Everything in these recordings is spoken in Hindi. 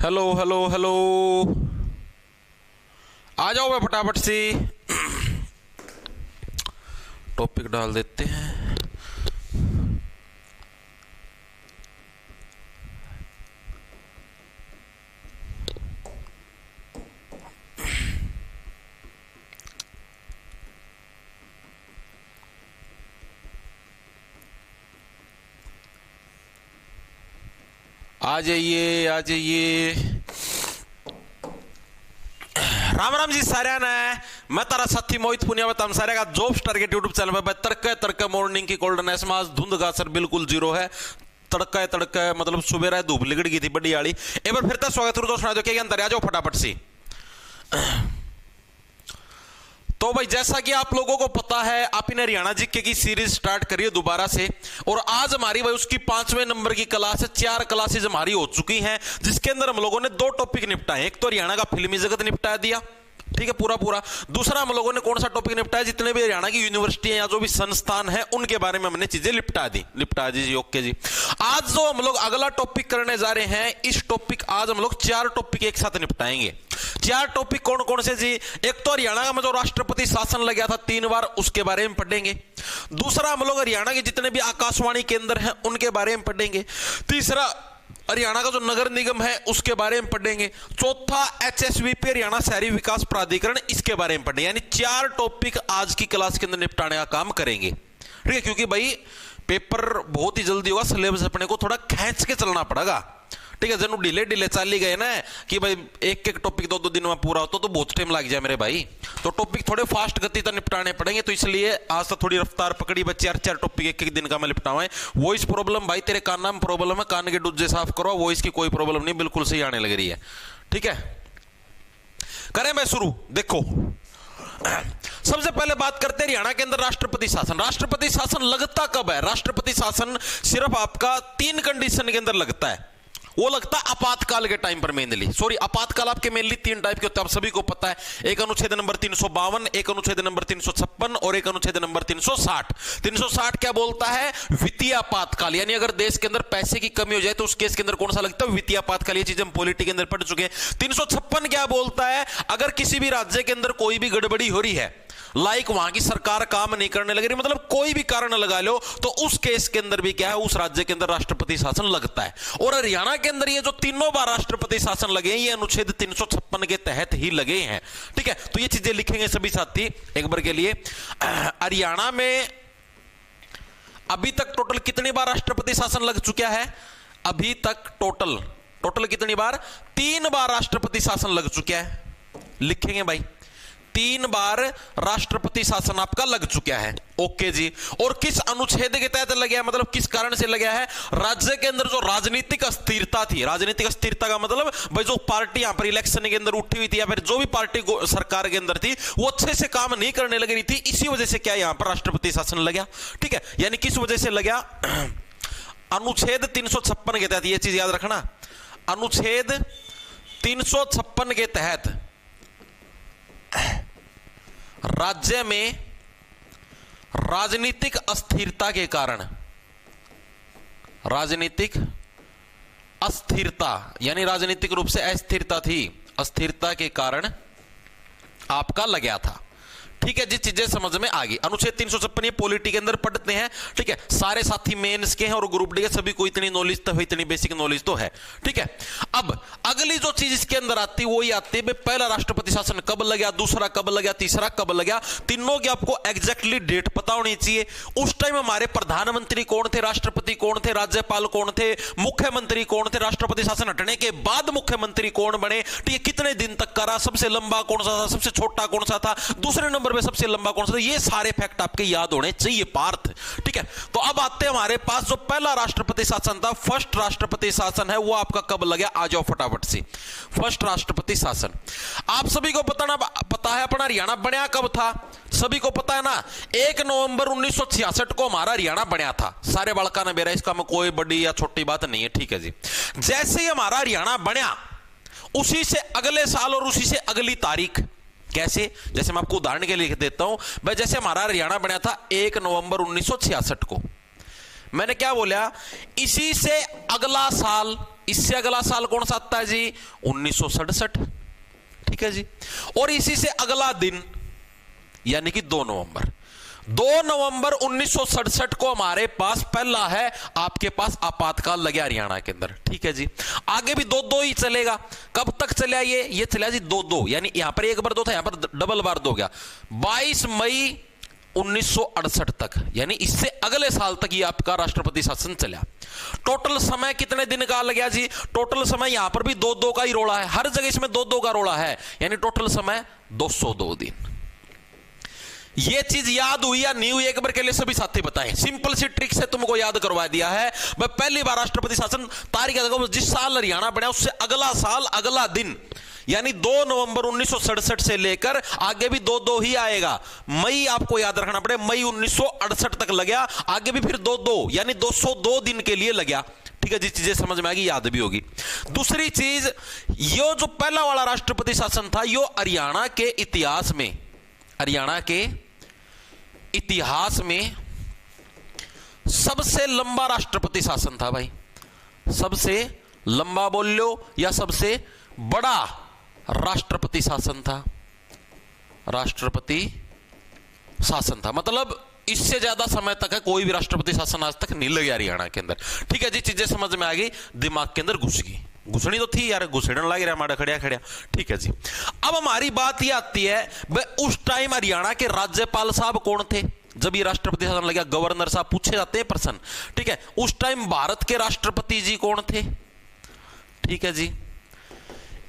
हेलो हेलो हेलो, आ जाओ मैं फटाफट से टॉपिक डाल देते हैं। आ जाइए आ जाइए। राम राम जी सारे ने, मैं तारा साथी मोहित पुनिया बताऊं सारे का जॉब स्टार के यूट्यूब चैनल पर तड़के तड़के मॉर्निंग की गोल्डन एस मास धुंध का असर बिल्कुल जीरो है। तड़का तड़का मतलब सुबह रहा धूप लिगड़ गई थी बड़ी वाली। एक बार फिर तो स्वागत करो दोस्तों, क्या अंदर आ जाओ फटाफट से। तो भाई जैसा कि आप लोगों को पता है, आपने हरियाणा जीके की सीरीज स्टार्ट करी है दोबारा से, और आज हमारी भाई उसकी 5वें नंबर की क्लास है। 4 क्लासेज हमारी हो चुकी हैं, जिसके अंदर हम लोगों ने 2 टॉपिक निपटाए। एक तो हरियाणा का फिल्मी जगत निपटा दिया, ठीक है, पूरा पूरा। दूसरा हम लोगों ने कौन सा टॉपिक निपटाया, जितने भी हरियाणा की यूनिवर्सिटी या जो भी संस्थान है उनके बारे में हमने चीजें निपटा दी जी। ओके जी, आज जो हम लोग अगला टॉपिक करने जा रहे हैं, इस टॉपिक आज हम लोग 4 टॉपिक एक साथ निपटाएंगे। 4 टॉपिक कौन कौन से जी? एक तो हरियाणा में जो राष्ट्रपति शासन लग गया था 3 बार, उसके बारे में पढ़ेंगे। दूसरा हम लोग हरियाणा के जितने भी आकाशवाणी केंद्र हैं उनके बारे में पढ़ेंगे। तीसरा हरियाणा का जो नगर निगम है उसके बारे में पढ़ेंगे। चौथा HSVP हरियाणा शहरी विकास प्राधिकरण, इसके बारे में पढ़ेंगे। यानी 4 टॉपिक आज की क्लास के अंदर निपटाने का काम करेंगे, ठीक है। क्योंकि भाई पेपर बहुत ही जल्दी होगा, सिलेबस अपने को थोड़ा खींच के चलना पड़ेगा, ठीक है। जन ढीले ढीले चाली गए ना कि भाई एक एक टॉपिक 2-2 दिन में पूरा होता तो बहुत टाइम लग जाए मेरे भाई। तो टॉपिक थोड़े फास्ट गति तक निपटाने पड़ेंगे, तो इसलिए आज तो थोड़ी रफ्तार पकड़ी। 4 टॉपिक एक दिन का मैं निपटाऊं। वॉइस प्रॉब्लम भाई, तेरे कान में प्रॉब्लम है, कान के दूजे साफ करो। वॉइस की कोई प्रॉब्लम नहीं, बिल्कुल सही आने लग रही है, ठीक है। करें मैं शुरू। देखो सबसे पहले बात करते हैं हरियाणा के अंदर राष्ट्रपति शासन। राष्ट्रपति शासन लगता कब है? राष्ट्रपति शासन सिर्फ आपका 3 कंडीशन के अंदर लगता है। वो लगता है आपातकाल के टाइम पर मेनली। सॉरी, आपातकाल आपके मेनली 3 टाइप के होते हैं, आप सभी को पता है। एक अनुच्छेद नंबर 352, एक अनुच्छेद नंबर 356 और एक अनुच्छेद नंबर 360। 360 क्या बोलता है? वित्तीय आपातकाल। यानी अगर देश के अंदर पैसे की कमी हो जाए तो उस केस के अंदर कौन सा लगता है? वित्तीय आपातकाल। ये चीज हम पॉलिटी के अंदर पढ़ चुके हैं। 356 क्या बोलता है? अगर किसी भी राज्य के अंदर कोई भी गड़बड़ी हो रही है, लाइक वहां की सरकार काम नहीं करने लग रही, मतलब कोई भी कारण लगा लो, तो उस केस के अंदर भी क्या है, उस राज्य के अंदर राष्ट्रपति शासन लगता है। और हरियाणा के अंदर ये जो 3 बार राष्ट्रपति शासन लगे हैं, ये अनुच्छेद 356 के तहत ही लगे हैं, ठीक है। तो ये चीजें लिखेंगे सभी साथी एक बार के लिए। हरियाणा में अभी तक टोटल कितनी बार राष्ट्रपति शासन लग चुका है? अभी तक टोटल कितनी बार? 3 बार राष्ट्रपति शासन लग चुका है। लिखेंगे भाई, 3 बार राष्ट्रपति शासन आपका लग चुका है। ओके जी। और किस अनुच्छेद के तहत लग गया, मतलब किस कारण से लग गया है? राज्य के अंदर जो राजनीतिक अस्थिरता थी, राजनीतिक अस्थिरता का मतलब भाई जो पार्टी यहां पर इलेक्शन के अंदर उठी हुई थी, या फिर जो भी पार्टी सरकार के अंदर थी, वो अच्छे से काम नहीं करने लग रही थी। इसी वजह से क्या यहां पर राष्ट्रपति शासन लग गया, ठीक है। यानी किस वजह से लग गया? अनुच्छेद 356 के तहत। यह चीज याद रखना, अनुच्छेद 356 के तहत राज्य में राजनीतिक अस्थिरता के कारण, राजनीतिक अस्थिरता यानी राजनीतिक रूप से अस्थिरता थी, अस्थिरता के कारण आपका लग गया था, ठीक है जी। चीजें समझ में आ गई। अनुच्छेद 356 ये पॉलिटी के अंदर पढ़ते हैं, ठीक है। सारे साथी मेंस के हैं और ग्रुप डी के, सभी को इतनी नॉलेज तो है, इतनी बेसिक नॉलेज तो है, ठीक है। अब अगली जो चीज इसके अंदर आती है वही आती है पहला राष्ट्रपति शासन कब लग गया, दूसरा कब लग गया, तीसरा कब लग गया। तीनों की आपको एग्जैक्टली डेट पता होनी चाहिए। उस टाइम हमारे प्रधानमंत्री कौन थे, राष्ट्रपति कौन थे, राज्यपाल कौन थे, मुख्यमंत्री कौन थे, राष्ट्रपति शासन हटने के बाद मुख्यमंत्री कौन बने, ठीक है, कितने दिन तक करा, सबसे लंबा कौन सा था, सबसे छोटा कौन सा था, दूसरे नंबर पे सबसे लंबा कौन सा था। ये सारे फैक्ट आपके याद होने चाहिए पार्थ, ठीक है। तो अब आते हैं हमारे पास जो पहला राष्ट्रपति शासन था, फर्स्ट राष्ट्रपति शासन है, वो आपका कब लगा? आ जाओ फटाफट से। फर्स्ट राष्ट्रपति शासन आप सभी को पता है अपना हरियाणा बनया कब था? सभी को पता है ना, 1 नवंबर 1966 को हमारा हरियाणा बनया था। सारे बालका ने बेरा, इसका में कोई बड़ी या छोटी बात नहीं है, ठीक है जी। जैसे ही हमारा हरियाणा बनया, उसी से अगले साल और उसी से अगली तारीख, कैसे? जैसे मैं आपको उदाहरण के लिए लिख देता हूं भाई। जैसे हमारा हरियाणा बना था 1 नवंबर 1966 को, मैंने क्या बोला? इसी से अगला साल इससे अगला साल कौन सा आता है जी? 1967। ठीक है जी। और इसी से अगला दिन यानी कि 2 नवंबर 1967 को हमारे पास पहला है आपके पास आपातकाल लगे हरियाणा के अंदर। ठीक है जी। आगे भी 2-2 ही चलेगा। कब तक चला ये चला जी 2-2, यानी यहां पर एक बार 2 था, यहां पर डबल बार 2 हो गया। 22 मई 1968 तक, यानी इससे अगले साल तक ये आपका राष्ट्रपति शासन चला। टोटल समय कितने दिन का लग गया जी? टोटल समय यहां पर भी 2-2 का ही रोड़ा है, हर जगह इसमें 2-2 का रोड़ा है, यानी टोटल समय 202 दिन। ये चीज याद हुई या नहीं हुई, एक बार के लिए सभी साथी बताएं। सिंपल सी ट्रिक से तुमको याद करवा दिया है। मैं पहली बार राष्ट्रपति शासन तारीख जिस साल हरियाणा बना उससे अगला साल अगला दिन, यानी 2 नवंबर 1967 से लेकर आगे भी 2-2 ही आएगा। मई आपको याद रखना पड़े, मई 1968 तक लगा, आगे भी फिर 2-2 यानी 202 दिन के लिए लगा। ठीक है जी, चीजें समझ में आ गई, याद भी होगी। दूसरी चीज, यो जो पहला वाला राष्ट्रपति शासन था, यो हरियाणा के इतिहास में सबसे लंबा राष्ट्रपति शासन था भाई। सबसे लंबा बोल लो या सबसे बड़ा राष्ट्रपति शासन था। राष्ट्रपति शासन था मतलब इससे ज्यादा समय तक है कोई भी राष्ट्रपति शासन आज तक नहीं लगे हरियाणा के अंदर। ठीक है जी, चीजें समझ में आ गई, दिमाग के अंदर घुस गई। घुसनी तो थी यार, घुसेड़न लग रहा हमारा खड़िया। ठीक है जी। अब हमारी बात यह आती है, उस टाइम हरियाणा के राज्यपाल साहब कौन थे जब ये राष्ट्रपति शासन लगा? गवर्नर साहब पूछे जाते हैं प्रश्न। ठीक है, उस टाइम भारत के राष्ट्रपति जी कौन थे? ठीक है जी।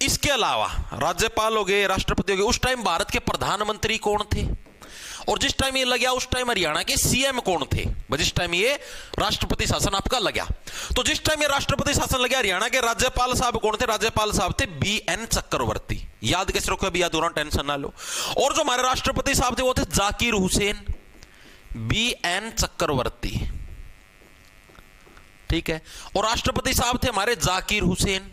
इसके अलावा राज्यपाल हो गए, राष्ट्रपति हो गए, उस टाइम भारत के प्रधानमंत्री कौन थे? और जिस टाइम ये लगा उस टाइम हरियाणा के सीएम कौन थे? जिस टाइम ये राष्ट्रपति शासन आपका लगा, तो जिस टाइम ये राष्ट्रपति शासन लगा हरियाणा के राज्यपाल साहब कौन थे? राज्यपाल साहब थे BN चक्रवर्ती। याद कैसे रखो, अभी याद हो रहा, टेंशन ना लो। और जो हमारे राष्ट्रपति साहब थे वो थे जाकिर हुसैन, BN चक्रवर्ती। ठीक है, और राष्ट्रपति साहब थे हमारे जाकिर हुसैन।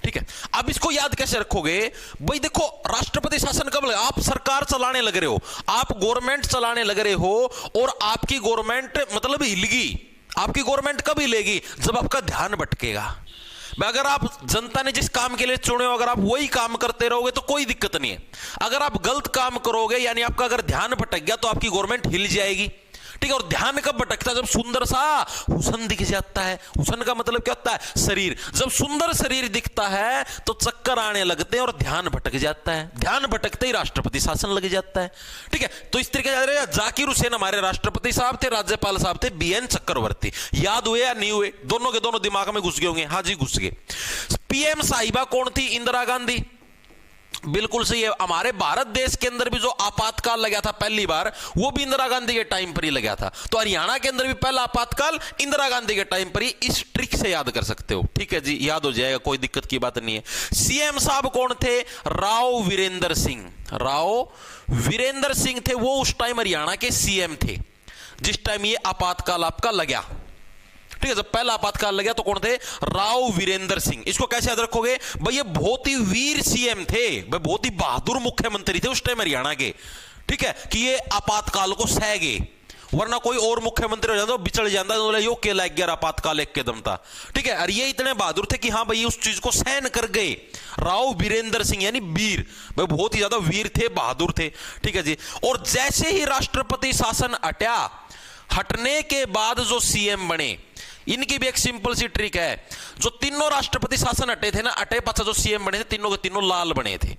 ठीक है, अब इसको याद कैसे रखोगे भाई? देखो, राष्ट्रपति शासन कब लगा? आप सरकार चलाने लग रहे हो, आप गवर्नमेंट चलाने लग रहे हो, और आपकी गवर्नमेंट मतलब हिलगी। आपकी गवर्नमेंट कब हिलेगी? जब आपका ध्यान भटकेगा। अगर आप जनता ने जिस काम के लिए चुने हो अगर आप वही काम करते रहोगे तो कोई दिक्कत नहीं है। अगर आप गलत काम करोगे, यानी आपका अगर ध्यान भटक गया, तो आपकी गवर्नमेंट हिल जाएगी। ठीक है, और ध्यान कब भटकता है? जब सुंदर सा हुसन दिख जाता है। हुसन का मतलब क्या होता है? शरीर। जब सुंदर शरीर दिखता है तो चक्कर आने लगते हैं और ध्यान भटक जाता है। ध्यान भटकते ही राष्ट्रपति शासन लग जाता है। ठीक है, तो इस तरीके से जाकिर हुसैन हमारे राष्ट्रपति साहब थे, राज्यपाल साहब थे BN चक्रवर्ती। याद हुए या नहीं हुए? दोनों के दोनों दिमाग में घुस गए होंगे। हाँ जी, घुस गए। PM साहिबा कौन थी? इंदिरा गांधी। बिल्कुल सही है। हमारे भारत देश के अंदर भी जो आपातकाल लगा था पहली बार, वो भी इंदिरा गांधी के टाइम पर ही लगा था। तो हरियाणा के अंदर भी पहला आपातकाल इंदिरा गांधी के टाइम पर ही। इस ट्रिक से याद कर सकते हो। ठीक है जी, याद हो जाएगा, कोई दिक्कत की बात नहीं है। CM साहब कौन थे? राव वीरेंद्र सिंह थे। वो उस टाइम हरियाणा के CM थे जिस टाइम ये आपातकाल आपका लगा। ठीक है, जब पहला आपातकाल लगा तो कौन थे? राव वीरेंद्र सिंह। इसको कैसे याद रखोगे भाई? ये बहुत ही वीर CM थे, भाई बहुत ही बहादुर मुख्यमंत्री थे उस टाइम हरियाणा के। ठीक है, कि ये आपातकाल को सह गए, वरना कोई और मुख्यमंत्री हो जाता बिछड़ जाता, तो यो के लग गया आपातकाल एक कदम था। ठीक है, और ये इतने बहादुर थे कि हाँ भाई उस चीज को सहन कर गए। राव वीरेंद्र सिंह यानी वीर, भाई बहुत ही ज्यादा वीर थे, बहादुर थे। ठीक है जी। और जैसे ही राष्ट्रपति शासन हटने के बाद जो CM बने, इनकी भी एक सिंपल सी ट्रिक है। जो तीनों राष्ट्रपति शासन हटे थे ना, हटे पाछा जो CM बने थे, तीनों के तीनों लाल बने थे।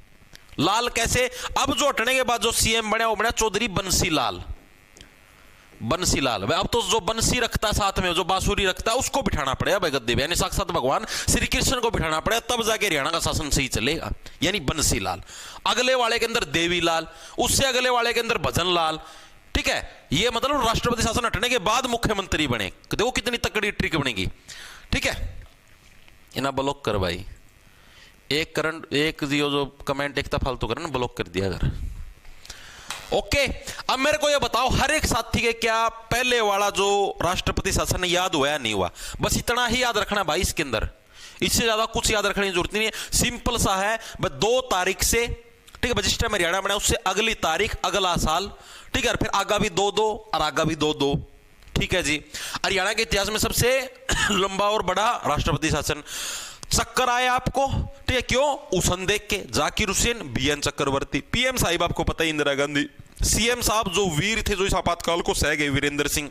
लाल कैसे? अब जो हटने के बाद जो CM बना वो बना चौधरी बंसीलाल। भाई अब तो जो बंसी रखता साथ में, जो बांसुरी रखता है, उसको बिठाना पड़ेगा भाई गद्दे पे, यानी साक्षात भगवान श्री कृष्ण को बिठाना पड़ेगा, तब जाके हरियाणा का शासन सही चलेगा। यानी बंसीलाल। अगले वाले के अंदर देवीलाल, उससे अगले वाले के अंदर भजनलाल। ठीक है, ये मतलब राष्ट्रपति शासन हटने के बाद मुख्यमंत्री बने। देखो कितनी तकड़ी ट्रिक बनेगी। ठीक है, इना ब्लॉक कर भाई। एक जो कमेंट एक फालतू कर ना, ब्लॉक कर दिया अगर। ओके, अब मेरे को ये बताओ, हर एक साथी के क्या पहले वाला जो राष्ट्रपति शासन याद हुआ या नहीं हुआ? बस इतना ही याद रखना भाई इसके अंदर, इससे ज्यादा कुछ याद रखने की जरूरत नहीं है। सिंपल सा है, बस 2 तारीख से, ठीक है, जिस टाइम हरियाणा बना उससे अगली तारीख अगला साल। ठीक है, फिर आगा भी 2-2 और आगा भी 2-2। ठीक है जी। हरियाणा के इतिहास में सबसे लंबा और बड़ा राष्ट्रपति शासन। चक्कर आया आपको, ठीक है, क्यों? उसन देख के, जाकिर हुसैन, बीएन चक्रवर्ती। पीएम साहिब आपको पता है इंदिरा गांधी। सीएम साहब जो वीर थे, जो इस आपातकाल को सह गए, वीरेंद्र सिंह।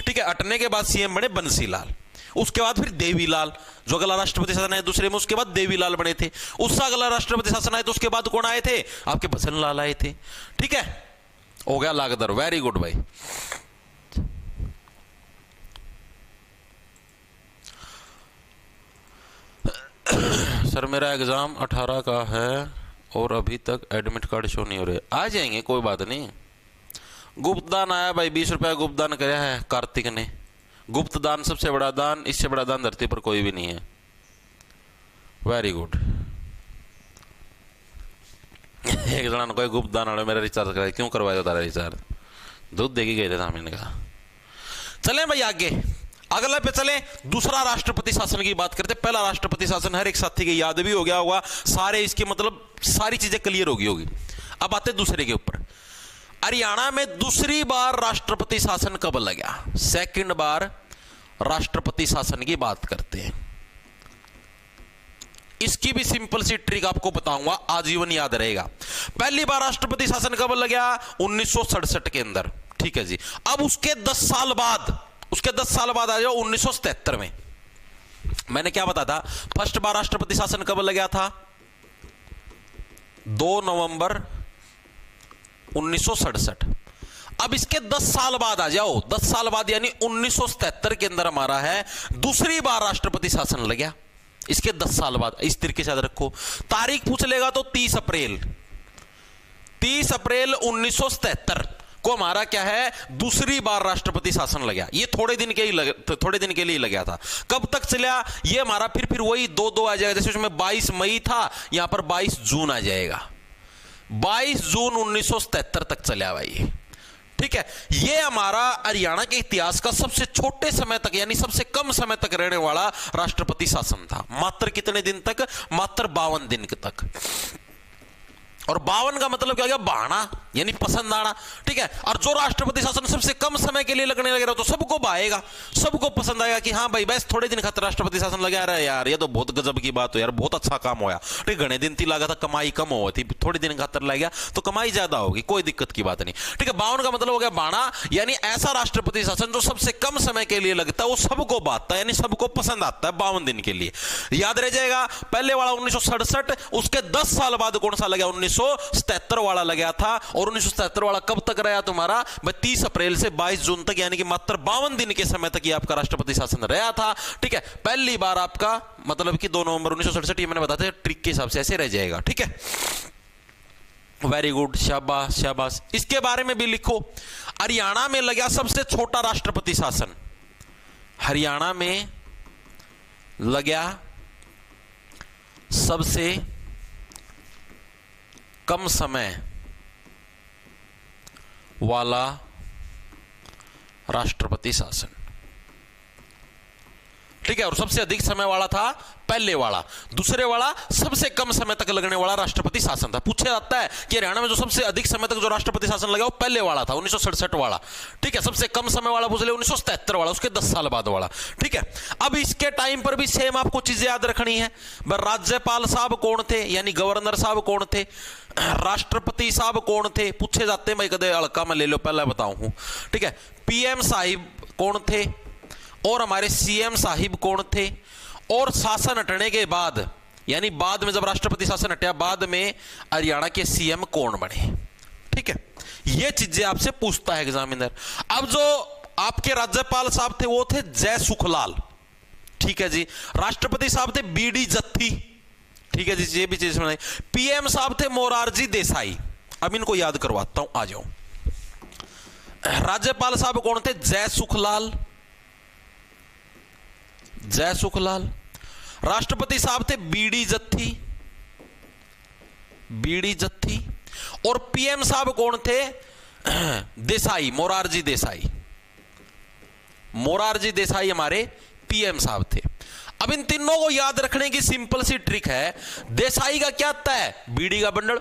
ठीक है, हटने के बाद सीएम बने बंसीलाल। उसके बाद फिर देवीलाल, जो अगला राष्ट्रपति शासन आया दूसरे में, उसके बाद देवीलाल बने थे। उससे अगला राष्ट्रपति शासन आया तो उसके बाद कौन आए थे? आपके भसन लाल आए थे। ठीक है, हो गया लागदर। वेरी गुड भाई। सर मेरा एग्जाम 18 का है और अभी तक एडमिट कार्ड शो नहीं हो रहे। आ जाएंगे, कोई बात नहीं। गुप्तदान आया भाई, 20 रुपया गुप्तदान किया है कार्तिक ने। गुप्त दान सबसे बड़ा दान, इससे बड़ा दान धरती पर कोई भी नहीं है। Very good. एक जना कोई गुप्त दान वाले मेरा रिचार्ज कराया, क्यों करवाया तारा रिचार्ज? दूध देगी गए थे सामने ने कहा। चलें भाई आगे, अगला पे चले। दूसरा राष्ट्रपति शासन की बात करते। पहला राष्ट्रपति शासन हर एक साथी की याद भी हो गया होगा, सारे इसके मतलब सारी चीजें क्लियर होगी। अब आते दूसरे के ऊपर। हरियाणा में दूसरी बार राष्ट्रपति शासन कब लगा? सेकंड बार राष्ट्रपति शासन की बात करते हैं। इसकी भी सिंपल सी ट्रिक आपको बताऊंगा, आजीवन याद रहेगा। पहली बार राष्ट्रपति शासन कब लगा? 1967 के अंदर। ठीक है जी। अब उसके 10 साल बाद आ जाओ 1977 में। मैंने क्या बताया था? फर्स्ट बार राष्ट्रपति शासन कब लगा था? 2 नवंबर 1967। अब इसके 10 साल बाद आ जाओ, 10 साल बाद यानी 1977 के अंदर हमारा है दूसरी बार राष्ट्रपति शासन लगा। इसके 10 साल बाद, इस तरीके से याद रखो। तारीख पूछ लेगा तो 30 अप्रैल 1977 को हमारा क्या है? दूसरी बार राष्ट्रपति शासन लगा। ये थोड़े दिन के लिए लगा था। कब तक चला ये हमारा? फिर वही 2 आ जाएगा। जैसे उसमें 22 मई था, यहां पर 22 जून आ जाएगा। 22 जून 1977 तक चला भाई। ठीक है, ये हमारा हरियाणा के इतिहास का सबसे छोटे समय तक यानी सबसे कम समय तक रहने वाला राष्ट्रपति शासन था। मात्र कितने दिन तक? मात्र 52 दिन तक। और 52 का मतलब क्या हो गया? बहाना यानी पसंद आना। ठीक है, और जो राष्ट्रपति शासन सबसे कम समय के लिए लगने लगे तो सबको भाएगा, सबको पसंद आएगा कि हाँ भाई बस थोड़े दिन खातिर राष्ट्रपति शासन लगा रहा है यार, ये तो बहुत गजब की बात हो यार, बहुत अच्छा काम होया। ठीक, घने दिन थी लगा था, कमाई कम हो थी, थोड़े दिन खातिर लग गया तो कमाई ज्यादा होगी, कोई दिक्कत की बात नहीं। ठीक है, 52 का मतलब हो गया बाणा, यानी ऐसा राष्ट्रपति शासन जो सबसे कम समय के लिए लगता है, वो सबको बांटता है यानी सबको पसंद आता है 52 दिन के लिए। याद रह जाएगा। पहले वाला 1967, उसके 10 साल बाद कौन सा लगा? 1977 वाला लगा था। और 1977 वाला कब तक रहा तुम्हारा? 30 अप्रैल से 22 जून तक, यानी कि मात्र 52 दिन के समय तक ये आपका राष्ट्रपति शासन रहा था। ठीक है, पहली बार आपका मतलब कि 2 नवंबर 1967, ये मैंने बताया ट्रिक के हिसाब से ऐसे रह जाएगा। ठीक है, वेरी गुड, शाबाश शाबाश। इसके बारे में भी लिखो। हरियाणा में लगा सबसे छोटा राष्ट्रपति शासन। हरियाणा में लगा सबसे कम समय वाला राष्ट्रपति शासन। ठीक है, और सबसे अधिक समय वाला था पहले वाला। दूसरे वाला सबसे कम समय तक लगने वाला राष्ट्रपति शासन था। पूछा जाता है कि हरियाणा में जो सबसे अधिक समय तक जो राष्ट्रपति शासन लगा वो पहले वाला था 1967 वाला। ठीक है, सबसे कम समय वाला पूछ ले 1977 वाला, उसके 10 साल बाद वाला। ठीक है, अब इसके टाइम पर भी सेम आपको चीजें याद रखनी है। राज्यपाल साहब कौन थे यानी गवर्नर साहब कौन थे? राष्ट्रपति साहब कौन थे? पूछे जाते हैं भाई, कदे हल्का में ले लो, पहले बताऊं। ठीक है, पीएम साहिब कौन थे और हमारे सीएम साहिब कौन थे? और शासन हटने के बाद यानी बाद में जब राष्ट्रपति शासन हटा, बाद में हरियाणा के सीएम कौन बने? ठीक है, ये चीजें आपसे पूछता है एग्जामिनर। अब जो आपके राज्यपाल साहब थे वो थे जय सुखलाल। ठीक है जी। राष्ट्रपति साहब थे बीडी जत्थी। ठीक है जी, ये भी चीज समझ। पीएम साहब थे मोरारजी देसाई। अब इनको याद करवाता हूं, आ जाओ। राज्यपाल साहब कौन थे? जय सुखलाल। जय सुखलाल। राष्ट्रपति साहब थे बीडी जत्थी। बीडी जत्थी। और पीएम साहब कौन थे? देसाई, मोरारजी देसाई। मोरारजी देसाई हमारे पीएम साहब थे। अब इन तीनों को याद रखने की सिंपल सी ट्रिक है। देसाई का क्या आता है? बीड़ी का बंडल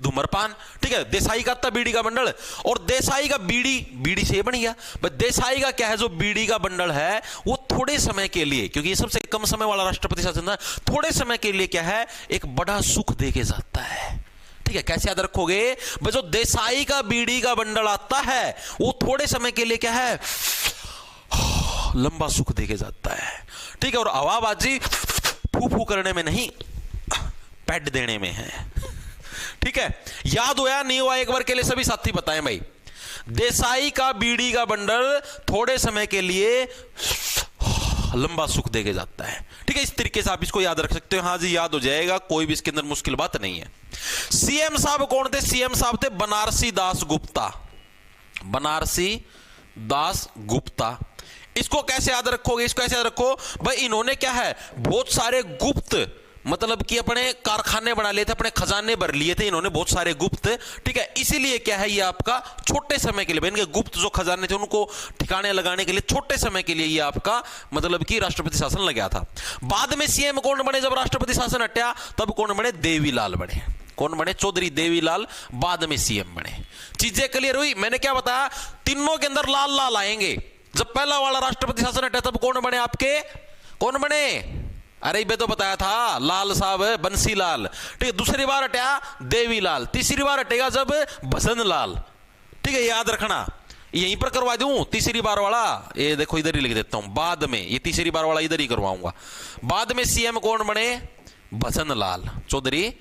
धूम्रपान, ठीक है। देसाई का था बीड़ी का बंडल, और देसाई का बीड़ी से बन गया। देसाई का क्या है, जो बीड़ी का बंडल है वो थोड़े समय के लिए, क्योंकि ये सबसे कम समय वाला राष्ट्रपति शासन था, थोड़े समय के लिए क्या है, एक बड़ा सुख देके जाता है, ठीक है। कैसे याद रखोगे भाई, जो देसाई का बीड़ी का बंडल आता है वो थोड़े समय के लिए क्या है, लंबा सुख देके जाता है, ठीक है। और हवाबाजी फू फू करने में नहीं, पैड देने में है, ठीक है। याद होया नहीं हुआ, एक बार के लिए सभी साथी बताएं भाई। देसाई का बीड़ी का बंडल थोड़े समय के लिए लंबा सुख देके जाता है, ठीक है। इस तरीके से आप इसको याद रख सकते हो। हाँ जी, याद हो जाएगा, कोई भी इसके अंदर मुश्किल बात नहीं है। सीएम साहब कौन थे? सीएम साहब थे बनारसी दास गुप्ता। बनारसी दास गुप्ता। इसको कैसे याद रखोगे? इसको कैसे याद रखो भाई, इन्होंने क्या है, बहुत सारे गुप्त, मतलब कि अपने कारखाने बना लिए थे, अपने खजाने भर लिए थे इन्होंने, बहुत सारे गुप्त, ठीक है। इसीलिए क्या है, ये आपका छोटे समय के लिए, इनके गुप्त जो खजाने थे उनको ठिकाने लगाने के लिए छोटे समय के लिए ये आपका मतलब कि राष्ट्रपति शासन लग गया था। बाद में सीएम कौन बने? जब राष्ट्रपति शासन हटा तब कौन बने? देवीलाल बने। कौन बने? चौधरी देवीलाल बाद में सीएम बने। चीजें क्लियर हुई? मैंने क्या बताया, तीनों के अंदर लाल लाल आएंगे। जब पहला वाला राष्ट्रपति शासन हटा तब कौन बने आपके? कौन बने? अरे बे तो बताया था, लाल साहब बंसी लाल, ठीक है। दूसरी बार हटा देवीलाल, तीसरी बार हटेगा जब भजन लाल, ठीक है। याद रखना, यहीं पर करवा दूं तीसरी बार वाला, ये देखो इधर ही लिख देता हूं, बाद में ये तीसरी बार वाला इधर ही करवाऊंगा। बाद में सीएम कौन बने? भजन लाल, चौधरी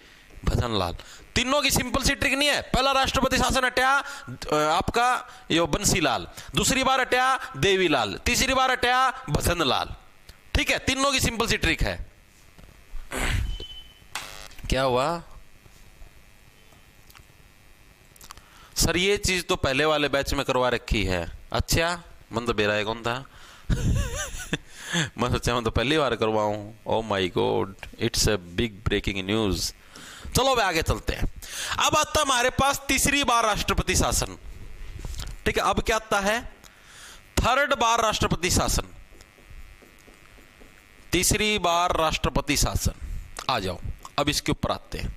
भजन लाल। तीनों की सिंपल सी ट्रिक नहीं है। पहला राष्ट्रपति शासन हटा आपका यो बंसी लाल, दूसरी बार हटा देवीलाल, तीसरी बार हटा भजन लाल, ठीक है। तीनों की सिंपल सी ट्रिक है। क्या हुआ सर? ये चीज तो पहले वाले बैच में करवा रखी है। अच्छा, मन तो बेरा है कौन था? मैं सोचा मैं तो पहली बार करवाऊं। Oh my God, it's a big breaking news. चलो आगे चलते हैं। अब आता हमारे पास तीसरी बार राष्ट्रपति शासन, ठीक है। अब क्या आता है? थर्ड बार राष्ट्रपति शासन, तीसरी बार राष्ट्रपति शासन। आ जाओ, अब इसके ऊपर आते हैं।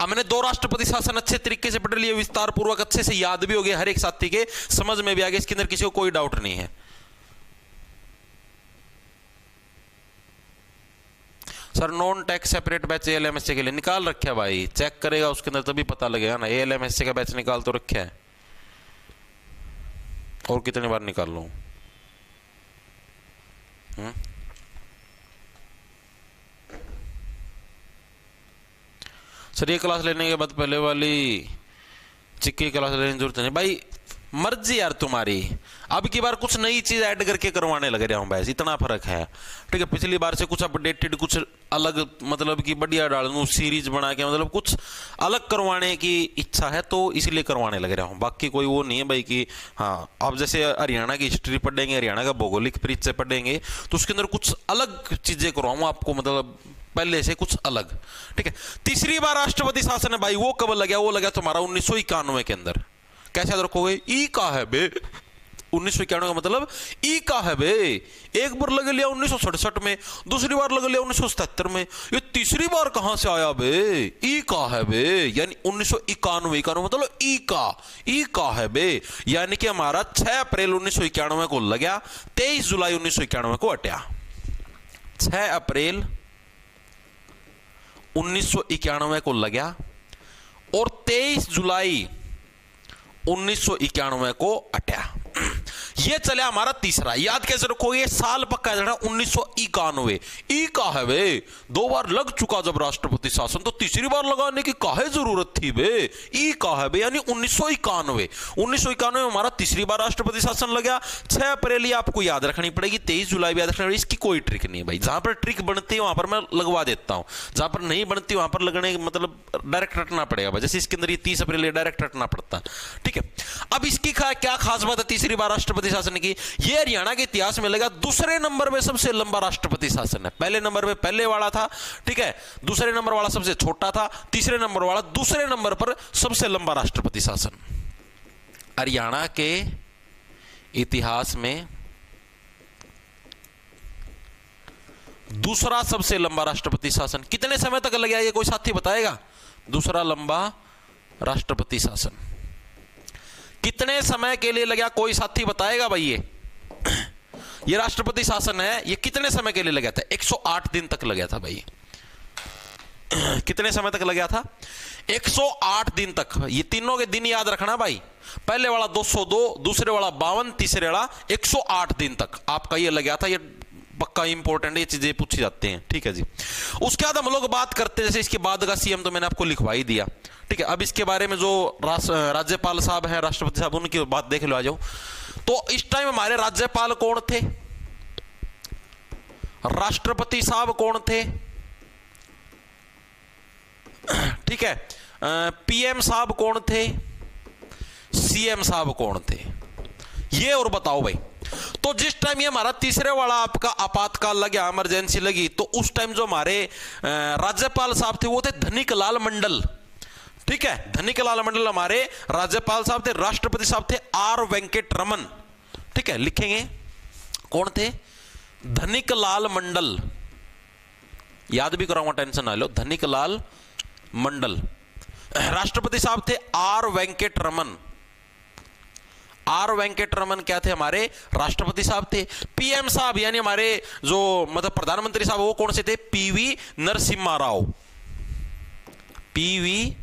अब मैंने दो राष्ट्रपति शासन अच्छे तरीके से पढ़ लिए, विस्तार पूर्वक अच्छे से याद भी हो गए, हर एक साथी के समझ में भी आ गया, इसके अंदर किसी को कोई डाउट नहीं है। Sir non tax separate batch ALMSC के लिए निकाल रखा है भाई, चेक करेगा उसके अंदर तभी पता लगेगा ना। एएलएमएससी का बैच निकाल तो रखा है, और कितनी बार निकाल लूं? सर ये क्लास लेने के बाद पहले वाली चिक्की क्लास लेने की जरूरत नहीं भाई, मर्जी यार तुम्हारी। अब की बार कुछ नई चीज ऐड करके करवाने लग रहा हूं भाई, इतना फर्क है, ठीक है। पिछली बार से कुछ अपडेटेड, कुछ अलग, मतलब कि बढ़िया डालूं सीरीज बना के, मतलब कुछ अलग करवाने की इच्छा है तो इसलिए करवाने लग रहा हूं। बाकी कोई वो नहीं है भाई कि हाँ, आप जैसे हरियाणा की हिस्ट्री पढ़ेंगे, हरियाणा का भौगोलिक परिचय पढ़ेंगे तो उसके अंदर कुछ अलग चीजें करवाऊं आपको, मतलब पहले से कुछ अलग, ठीक है। तीसरी बार राष्ट्रपति शासन है भाई, वो कब लगा? वो लगा तुम्हारा 1991 के अंदर। कैसे याद रखोगे? ई का है बे, 1991 का मतलब ई का है बे। एक बार लग लिया 1967 में, दूसरी बार लग लिया 1977 में, ये तीसरी बार कहां से आया बे? ई का है बे, यानी 1991 मतलब ई का है बे। यानी कि हमारा 6 अप्रैल 1991 को लगा, 23 जुलाई 1991 को हटा। 6 अप्रैल 1991 को लगा और 23 जुलाई 1991 को हटा। ये चला हमारा तीसरा। याद कैसे रखोगे? साल पक्का है 1991। ई का है बे, 2 बार लग चुका जब राष्ट्रपति शासन, तो तीसरी बार लगाने की काहे जरूरत थी बे? ई का है बे, यानी 1991। 1991 में हमारा तीसरी बार राष्ट्रपति शासन लगा। 6 अप्रैल ये आपको याद रखनी पड़ेगी, 23 जुलाई भी याद रखनी पड़ेगी। इसकी कोई ट्रिक नहीं है भाई, जहां पर ट्रिक बनती है वहां पर मैं लगवा देता हूं, जहां पर नहीं बनती वहां पर लगने मतलब डायरेक्ट रटना पड़ेगा। जैसे इसके अंदर ये 30 अप्रैल डायरेक्ट रटना पड़ता, ठीक है। अब इसकी क्या खास बात है तीसरी बार राष्ट्रपति शासन की? ये हरियाणा के इतिहास में लगा दूसरे नंबर में सबसे लंबा राष्ट्रपति शासन है। पहले नंबर में पहले वाला था, ठीक है, दूसरे नंबर वाला सबसे छोटा था, तीसरे नंबर वाला दूसरे नंबर पर सबसे लंबा राष्ट्रपति शासन। हरियाणा के इतिहास में दूसरा सबसे लंबा राष्ट्रपति शासन कितने समय तक लगा? ये कोई साथी बताएगा? दूसरा लंबा राष्ट्रपति शासन कितने समय के लिए लगा, कोई साथी बताएगा भाई? ये राष्ट्रपति शासन है, ये कितने समय के लिए लगा था? 108 दिन तक लगा था भाई। कितने समय तक लगा था? 108 दिन तक। ये तीनों के दिन याद रखना भाई, पहले वाला 202, दूसरे वाला 52, तीसरे वाला 108 दिन तक आपका ये लगा था। ये पक्का इंपॉर्टेंट, ये चीजें पूछी जाती हैं, ठीक है जी। उसके बाद हम लोग बात करते हैं, जैसे इसके बाद का सीएम तो मैंने आपको लिखवा ही दिया, ठीक है। अब इसके बारे में जो राज्यपाल साहब हैं, राष्ट्रपति साहब, उनकी बात देख लो, आ जाओ। तो इस टाइम हमारे राज्यपाल कौन थे? राष्ट्रपति साहब कौन थे? ठीक है। पीएम साहब कौन थे? सीएम साहब कौन थे? ये और बताओ भाई। तो जिस टाइम ये हमारा तीसरे वाला आपका आपातकाल लगा, इमरजेंसी लगी, तो उस टाइम जो हमारे राज्यपाल साहब थे वो थे धनिक लाल मंडल, ठीक है। धनिक लाल मंडल हमारे राज्यपाल साहब थे। राष्ट्रपति साहब थे आर वेंकट रमन, ठीक है, लिखेंगे कौन थे? धनिक लाल मंडल, याद भी कराऊंगा, टेंशन ना लो, धनिक लाल मंडल। राष्ट्रपति साहब थे आर वेंकट रमन। आर वेंकट रमन क्या थे? हमारे राष्ट्रपति साहब थे। पीएम साहब यानी हमारे जो मतलब प्रधानमंत्री साहब, वो कौन से थे? पीवी नरसिम्हा राव। पीवी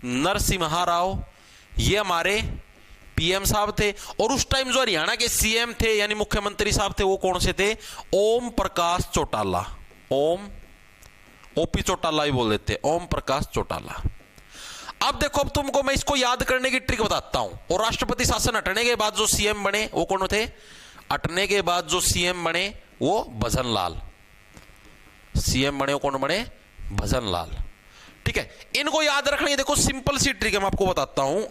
नरसिम्हा राव ये हमारे पीएम साहब थे। और उस टाइम जो हरियाणा के सीएम थे यानी मुख्यमंत्री साहब थे, वो कौन से थे? ओम प्रकाश चौटाला। ओपी चौटाला ही बोल देते, ओम प्रकाश चौटाला। अब देखो, अब तुमको मैं इसको याद करने की ट्रिक बताता हूं। और राष्ट्रपति शासन हटने के बाद जो सीएम बने वो कौन थे? हटने के बाद जो सीएम बने वो भजन लाल। सीएम बने वो कौन बने? भजन लाल, ठीक है। इनको याद रखना है। देखो सिंपल सी ट्रिक है, मैं आपको बताता हूं।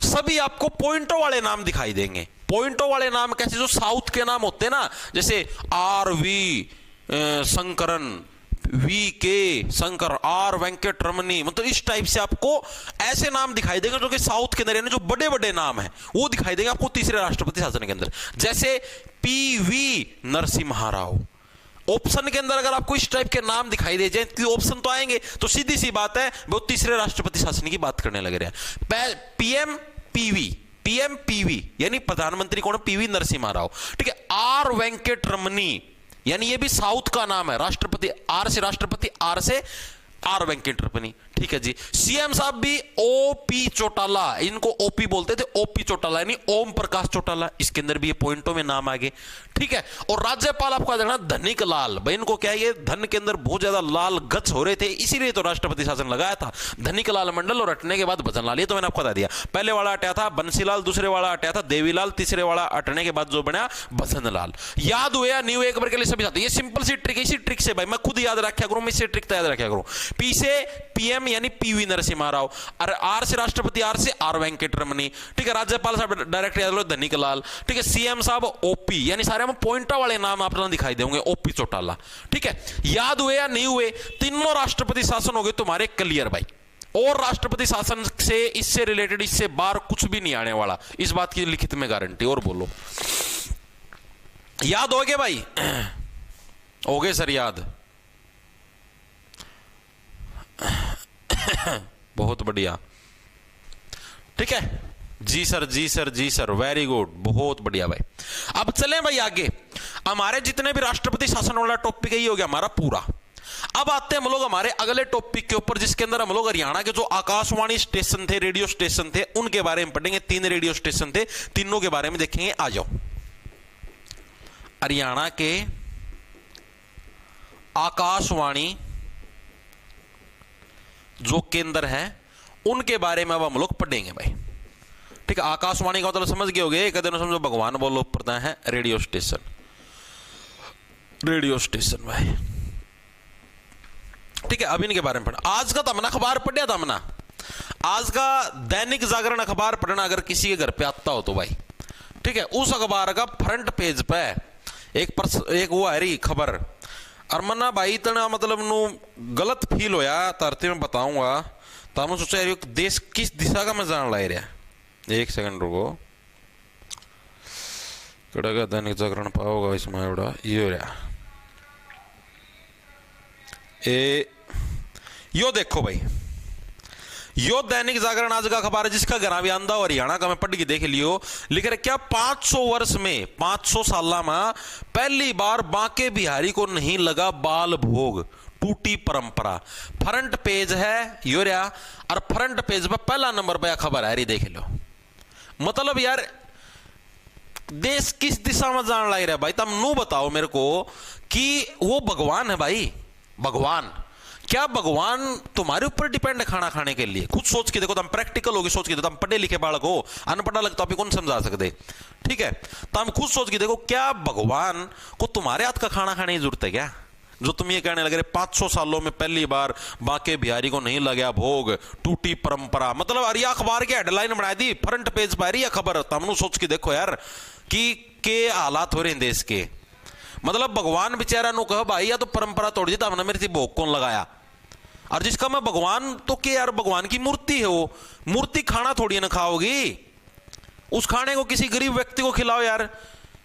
सभी आपको पॉइंटों वाले नाम दिखाई देंगे। पॉइंटों वाले नाम कैसे? जो साउथ के नाम होते हैं ना, जैसे आर वी शंकरन, वी के शंकर, आर वेंकट रमनी, मतलब इस टाइप से आपको ऐसे नाम दिखाई देंगे जो कि साउथ के अंदर यानी जो बड़े बड़े नाम हैं वो दिखाई देंगे आपको तीसरे राष्ट्रपति शासन के अंदर। जैसे पीवी नरसिम्हा राव। ऑप्शन के अंदर अगर आपको इस टाइप के नाम दिखाई दे जाए तो ऑप्शन तो आएंगे, तो सीधी सी बात है वो तीसरे राष्ट्रपति शासन की बात करने लग रहे हैं। पीएम पीवी यानी प्रधानमंत्री कौन? पीवी नरसिम्हा राव, ठीक है। आर वेंकट रमनी यानी ये भी साउथ का नाम है। राष्ट्रपति आर से राष्ट्रपति, आर से आर वेंकट रमनी, ठीक है जी। सीएम साहब भी ओपी चौटाला, इनको ओपी बोलते थे, ओपी चौटाला यानी ओम प्रकाश चौटाला। इसके अंदर भी ये पॉइंटों में नाम आ गए, ठीक है। और राज्यपाल आपको देखना धनिक लाल, भाई इनको क्या है, ये धन के अंदर बहुत ज्यादा लाल गच हो रहे थे, इसीलिए तो राष्ट्रपति शासन लगाया था। धनिक लाल मंडल और हटने के बाद भजन लाल, ये तो मैंने आपको बता दिया। पहले वाला हटा था बंसीलाल, दूसरे वाला हटा था देवीलाल, तीसरे वाला हटने के बाद जो बना भजन लाल। याद हुआ या नहीं हुआ? एक बार के लिए सभी साथी, ये सिंपल सी ट्रिक, इसी ट्रिक से भाई मैं खुद याद रखा करूं, मैं इसी ट्रिक तो याद रखा करूं। पी से पीएम यानी पीवी नरसिम्हा राव, और आर से राष्ट्रपति, आर से आर वेंकट रमनी, ठीक है। राज्यपाल साहब डायरेक्ट याद लो धनिक लाल, ठीक है। सीएम साहब ओपी यानी सारे में पॉइंटा वाले नाम आपको दिखाई देंगे, ओपी चौटाला, ठीक है। याद हुए या नहीं हुए? तीनों राष्ट्रपति शासन हो गए तुम्हारे क्लियर भाई। और राष्ट्रपति शासन से इससे रिलेटेड इससे बाहर कुछ भी नहीं आने वाला, इस बात की लिखित में गारंटी। और बोलो, याद हो गए भाई? हो गए सर याद? बहुत बढ़िया, ठीक है जी सर, जी सर, जी सर, वेरी गुड, बहुत बढ़िया भाई। अब चलें भाई आगे। हमारे जितने भी राष्ट्रपति शासन वाला टॉपिक है ये हो गया हमारा पूरा। अब आते हैं हम लोग हमारे अगले टॉपिक के ऊपर, जिसके अंदर हम लोग हरियाणा के जो आकाशवाणी स्टेशन थे, रेडियो स्टेशन थे, उनके बारे में पढ़ेंगे। 3 रेडियो स्टेशन थे, तीनों के बारे में देखेंगे। आ जाओ, हरियाणा के आकाशवाणी जो केंद्र है उनके बारे में अब हम लोग पढ़ेंगे भाई, ठीक है। आकाशवाणी का मतलब समझ गए होगे, एक दिन समझो भगवान बोलो पड़ता है रेडियो स्टेशन। रेडियो स्टेशन भाई, ठीक है। अब इनके बारे में पढ़ा। आज का तमना अखबार पढ़िया तमना, आज का दैनिक जागरण अखबार पढ़ना अगर किसी के घर पे आता हो तो भाई, ठीक है। उस अखबार का फ्रंट पेज पे एक वो है रही खबर, और मना भाई इतना मतलब नु गलत फील होया तरते में बताऊंगा, तो हम सोचा देश किस दिशा का मैं जान ला रहा। एक सेकंड रुको, कड़ा दैनिक जागरण पाओगा इसमें एवढा ये हो रहा। यो देखो भाई, यो दैनिक जागरण आज का अखबार है जिसका ग्राम आंदा और हरियाणा का मैं पढ़ के देख लियो। लिख रहे क्या 500 वर्ष में 500 साल में पहली बार बांके बिहारी को नहीं लगा बाल भोग, टूटी परंपरा। फ्रंट पेज है योरिया और फ्रंट पेज पर पहला नंबर पे खबर है, देख लो। मतलब यार देश किस दिशा में जान लग रहा है भाई, तुम नू बताओ मेरे को कि वो भगवान है भाई, भगवान। क्या भगवान तुम्हारे ऊपर डिपेंड है खाना खाने के लिए? खुद सोच के देखो, तुम प्रैक्टिकल होगी सोच के देखो, तुम पढ़े लिखे बालक हो, अनपढ़ा लग तो आप कौन समझा सकते, ठीक है? तुम खुद सोच के देखो, क्या भगवान को तुम्हारे हाथ का खाना खाने की जरूरत है क्या? जो तुम ये कहने लग रहे 500 सालों में पहली बार बांके बिहारी को नहीं लगा भोग, टूटी परंपरा। मतलब अरे अखबार की हेडलाइन बना दी, फ्रंट पेज पर यह खबर। तुम सोच के देखो यार कि के हालात हो रहे हैं देश के। मतलब भगवान बेचारा नु कह भाई या तो परंपरा तोड़ दी, तमने मेरे से भोग कौन लगाया? और जिसका मैं भगवान तो के यार, भगवान की मूर्ति है वो, मूर्ति खाना थोड़ी ना खाओगी। उस खाने को किसी गरीब व्यक्ति को खिलाओ यार।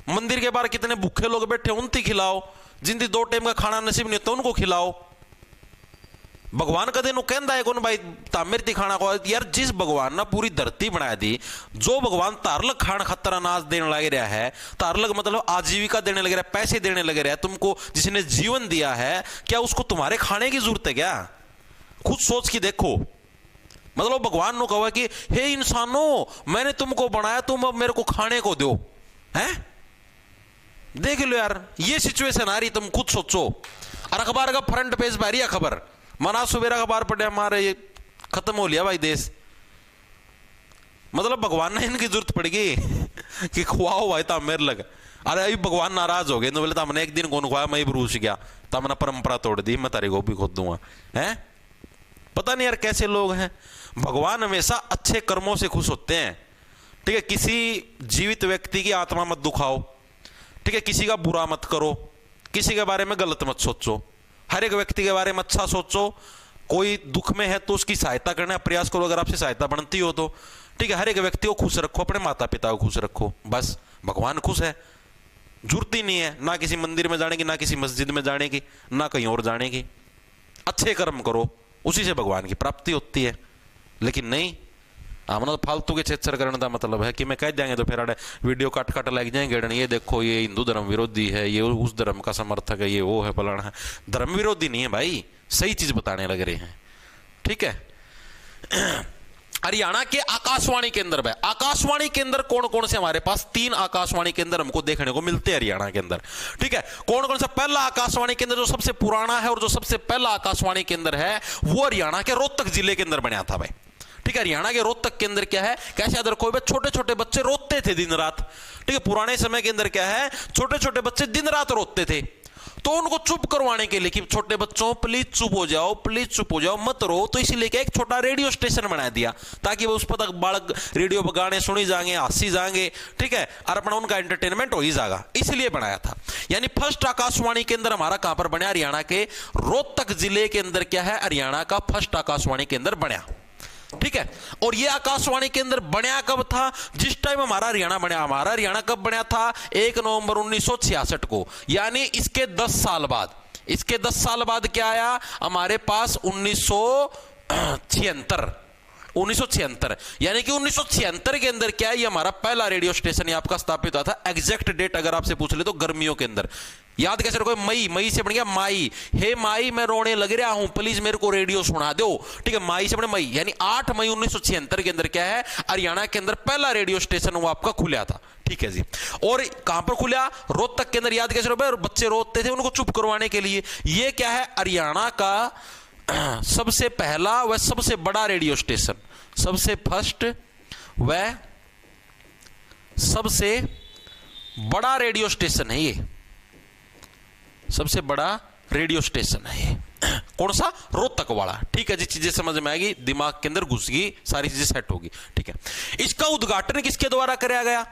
मंदिर के बाहर कितने भूखे लोग बैठे उनकी खिलाओ, जिनकी 2 टाइम का खाना नसीब नहीं होता उनको खिलाओ। भगवान कदे नु कहंदा है कौन भाई तामिरती खाना को यार? जिस भगवान ने पूरी धरती बना दी, जो भगवान तारलक खान खतर अनाज देने लग रहा है, तारलक मतलब आजीविका देने लग रहा है, पैसे देने लग रहा है तुमको, जिसने जीवन दिया है, क्या उसको तुम्हारे खाने की जरूरत है क्या? खुद सोच के देखो। मतलब भगवान ने कहा कि हे इंसानों, मैंने तुमको बनाया, तुम अब मेरे को खाने को दो, हैं? देख लो यार ये सिचुएशन आ रही, तुम खुद सोचो। और अखबार का फ्रंट पेज पर यह खबर, मना सुबेरा अखबार पढ़े हमारे ये खत्म हो लिया भाई देश। मतलब भगवान ने इनकी जरूरत पड़ गई कि खुआओ भाई था मेरे लग। अरे अभी भगवान नाराज हो गए तो बोले हमने एक दिन कौन खुआया, मैं ब्रूस गया, तमने परंपरा तोड़ दी, मैं तारे को भी खोद दूंगा, हैं? पता नहीं यार कैसे लोग हैं। भगवान हमेशा अच्छे कर्मों से खुश होते हैं, ठीक है? किसी जीवित व्यक्ति की आत्मा मत दुखाओ, ठीक है? किसी का बुरा मत करो, किसी के बारे में गलत मत सोचो, हर एक व्यक्ति के बारे में अच्छा सोचो। कोई दुख में है तो उसकी सहायता करने का प्रयास करो, अगर आपसे सहायता बनती हो तो, ठीक है? हर एक व्यक्ति को खुश रखो, अपने माता पिता को खुश रखो, बस भगवान खुश है। जरूरत ही नहीं है ना किसी मंदिर में जाने की, ना किसी मस्जिद में जाने की, ना कहीं और जाने की। अच्छे कर्म करो, उसी से भगवान की प्राप्ति होती है। लेकिन नहीं, हमने तो फालतू के छेड़छाड़ करने का मतलब है कि मैं कह देंगे तो फिर वीडियो काट लग जाएंगे, ये देखो ये हिंदू धर्म विरोधी है, ये उस धर्म का समर्थक है, ये वो है फलाना है। धर्म विरोधी नहीं है भाई, सही चीज बताने लग रहे हैं, ठीक है? हरियाणा के आकाशवाणी केंद्र में, आकाशवाणी केंद्र कौन कौन से हमारे पास 3 आकाशवाणी केंद्र हमको देखने को मिलते हैं हरियाणा के अंदर, ठीक है? कौन कौन सा? पहला आकाशवाणी केंद्र जो सबसे पुराना है और जो सबसे पहला आकाशवाणी केंद्र है वो हरियाणा के रोहतक जिले के अंदर बना था भाई, ठीक है? हरियाणा के रोहतक के अंदर क्या है, कैसे अदर कोई छोटे छोटे बच्चे रोते थे दिन रात, ठीक है? पुराने समय के अंदर क्या है, छोटे छोटे बच्चे दिन रात रोते थे, तो उनको चुप करवाने के लिए कि छोटे बच्चों प्लीज चुप हो जाओ, प्लीज चुप हो जाओ, मत रो, तो इसीलिए क्या एक छोटा रेडियो स्टेशन बना दिया ताकि वो उस पर तक बालक रेडियो पर गाने सुनी जाएंगे, हंसी जाएंगे, ठीक है? और अपना उनका एंटरटेनमेंट हो ही जाएगा, इसलिए बनाया था। यानी फर्स्ट आकाशवाणी केंद्र हमारा कहां पर बना? हरियाणा के रोहतक जिले के अंदर क्या है, हरियाणा का फर्स्ट आकाशवाणी केंद्र बना, ठीक है? और ये आकाशवाणी केंद्र बना कब था? जिस टाइम हमारा हरियाणा बना। हमारा हरियाणा कब बना था? 1 नवंबर 1966 को, यानी इसके 10 साल बाद। इसके 10 साल बाद क्या आया हमारे पास? 1976, यानी कि 1976 के अंदर क्या है, ये हमारा पहला रेडियो स्टेशन आपका स्थापित हुआ था। एग्जैक्ट डेट अगर आपसे पूछ ले तो गर्मियों के अंदर, याद कैसे रखो? मई से बन गया माई। हे माई मैं रोने लग रहा हूं, प्लीज मेरे को रेडियो सुना दो, ठीक है? माई से बने मई, यानी 8 मई 1976 के अंदर क्या है, हरियाणा के अंदर पहला रेडियो स्टेशन वो आपका खुला था, ठीक है जी? और कहां पर खुला? रोहतक के अंदर। याद कैसे रखो? बच्चे रोते थे, उनको चुप करवाने के लिए। ये क्या है? हरियाणा का सबसे पहला व सबसे बड़ा रेडियो स्टेशन, सबसे फर्स्ट व सबसे बड़ा रेडियो स्टेशन है ये, सबसे बड़ा रेडियो स्टेशन है ये। कौन सा? रोहतक वाला, ठीक है जी? चीजें समझ में आएगी, दिमाग के अंदर घुस गई, सारी चीजें सेट होगी, ठीक है? इसका उद्घाटन किसके द्वारा कराया गया?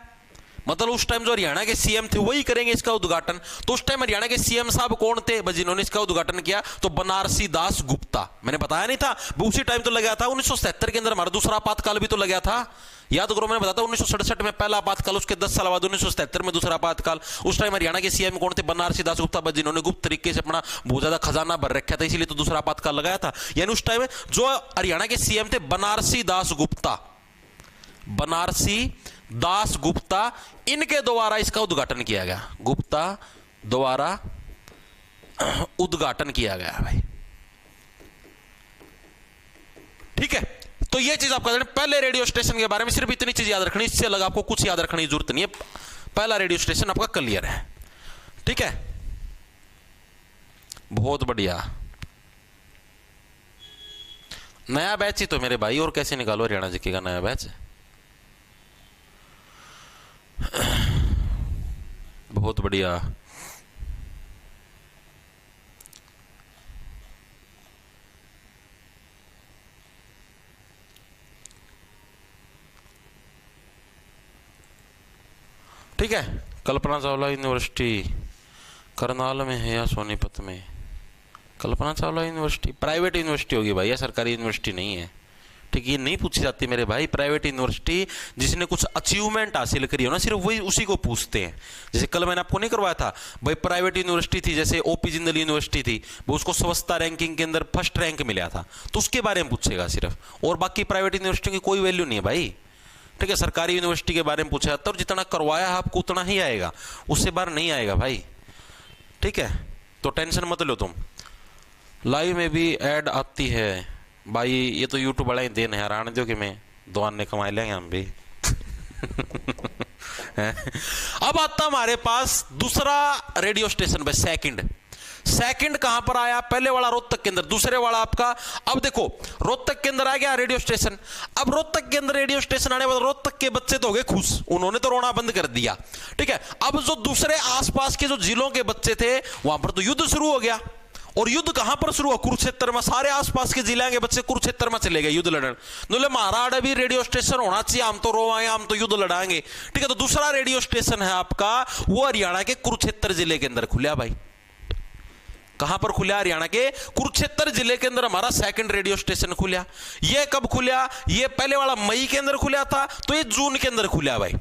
मतलब उस टाइम जो हरियाणा के सीएम थे वही करेंगे इसका उद्घाटन। तो उस टाइम हरियाणा के सीएम साहब कौन थे बस जिन्होंने इसका उद्घाटन किया? तो बनारसी दास गुप्ता। मैंने बताया नहीं था उसी टाइम तो लगा था 1977 के अंदर हमारा दूसरा आपातकाल भी तो लगा था। याद करो मैंने बताया था 1967 में पहला आपातकाल, उसके 10 साल बाद 1977 में दूसरा आपातकाल। उस टाइम हरियाणा के सीएम कौन थे? बनारसी दास गुप्ता, बस जिन्होंने गुप्त तरीके से अपना बहुत ज्यादा खजाना भर रखा था, इसीलिए तो दूसरा आपातकाल लगाया था। यानी उस टाइम जो हरियाणा के सीएम थे बनारसी दास गुप्ता, बनारसी दास गुप्ता, इनके द्वारा इसका उद्घाटन किया गया। गुप्ता द्वारा उद्घाटन किया गया भाई। ठीक है, तो ये चीज आपका पहले रेडियो स्टेशन के बारे में सिर्फ इतनी चीज याद रखनी, इससे अलग आपको कुछ याद रखने की जरूरत नहीं है। पहला रेडियो स्टेशन आपका क्लियर है। ठीक है, बहुत बढ़िया। नया बैच ही तो मेरे भाई, और कैसे निकालो हरियाणा जीके का नया बैच। बहुत बढ़िया। ठीक है, कल्पना चावला यूनिवर्सिटी करनाल में है या सोनीपत में? Kalpana Chawla university private university होगी भाई, या सरकारी यूनिवर्सिटी नहीं है। ठीक, ये नहीं पूछी जाती मेरे भाई। प्राइवेट यूनिवर्सिटी जिसने कुछ अचीवमेंट हासिल करी हो ना, सिर्फ वही उसी को पूछते हैं। जैसे कल मैंने आपको नहीं करवाया था भाई, प्राइवेट यूनिवर्सिटी थी जैसे ओपी जिंदल यूनिवर्सिटी थी, वो उसको स्वच्छता रैंकिंग के अंदर फर्स्ट रैंक मिला था, तो उसके बारे में पूछेगा सिर्फ। और बाकी प्राइवेट यूनिवर्सिटी की कोई वैल्यू नहीं है भाई। ठीक है, सरकारी यूनिवर्सिटी के बारे में पूछा जाता है, और जितना करवाया है आपको उतना ही आएगा, उससे बाहर नहीं आएगा भाई। ठीक है, तो टेंशन मत लो तुम। लाइव में भी ऐड आती है भाई, ये तो यूट्यूब वाला ही देन है, आने दो कि मैं दुआन ने कमाई लेंगे हम भी। अब आता हमारे पास दूसरा रेडियो स्टेशन पे, सेकंड कहां पर आया? पहले वाला रोहतक के अंदर, दूसरे वाला आपका। अब देखो रोहतक के अंदर आ गया रेडियो स्टेशन। अब रोहतक के अंदर रेडियो स्टेशन आने बाद रोहतक के बच्चे तो हो गए खुश, उन्होंने तो रोना बंद कर दिया। ठीक है, अब जो दूसरे आसपास के जो जिलों के बच्चे थे वहां पर तो युद्ध शुरू हो गया। और युद्ध कहां पर शुरू हुआ? कुरुक्षेत्र में। सारे आसपास के जिले के बच्चे कुरुक्षेत्र में चले गए युद्ध लड़न। बोले महाराज अभी रेडियो स्टेशन होना चाहिए, हम तो रोवाएंगे, हम तो युद्ध लड़ाएंगे। ठीक है, तो दूसरा रेडियो स्टेशन है आपका, वो हरियाणा के कुरुक्षेत्र जिले के अंदर खुला भाई। कहां पर खुला? हरियाणा के कुरुक्षेत्र जिले के अंदर हमारा सेकंड रेडियो स्टेशन खुला। ये कब खुला? ये पहले वाला मई के अंदर खुला था, तो ये जून के अंदर खुला भाई।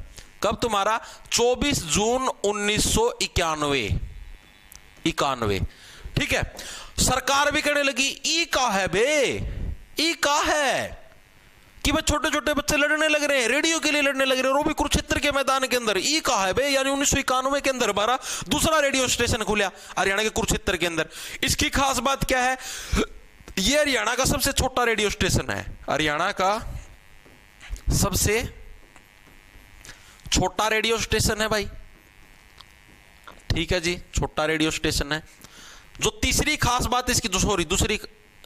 कब? तुम्हारा 24 जून 1991। ठीक है, सरकार भी कहने लगी ई का है बे, ई का है कि भाई छोटे छोटे बच्चे लड़ने लग रहे हैं, रेडियो के लिए लड़ने लग रहे हैं, वो भी कुरुक्षेत्र के मैदान के अंदर। ई का है बे, यानी 1991 के अंदर हमारा दूसरा रेडियो स्टेशन खुला हरियाणा के कुरुक्षेत्र के अंदर। इसकी खास बात क्या है? ये हरियाणा का सबसे छोटा रेडियो स्टेशन है, हरियाणा का सबसे छोटा रेडियो स्टेशन है भाई। ठीक है जी, छोटा रेडियो स्टेशन है। जो तीसरी खास बात इसकी, दूसरी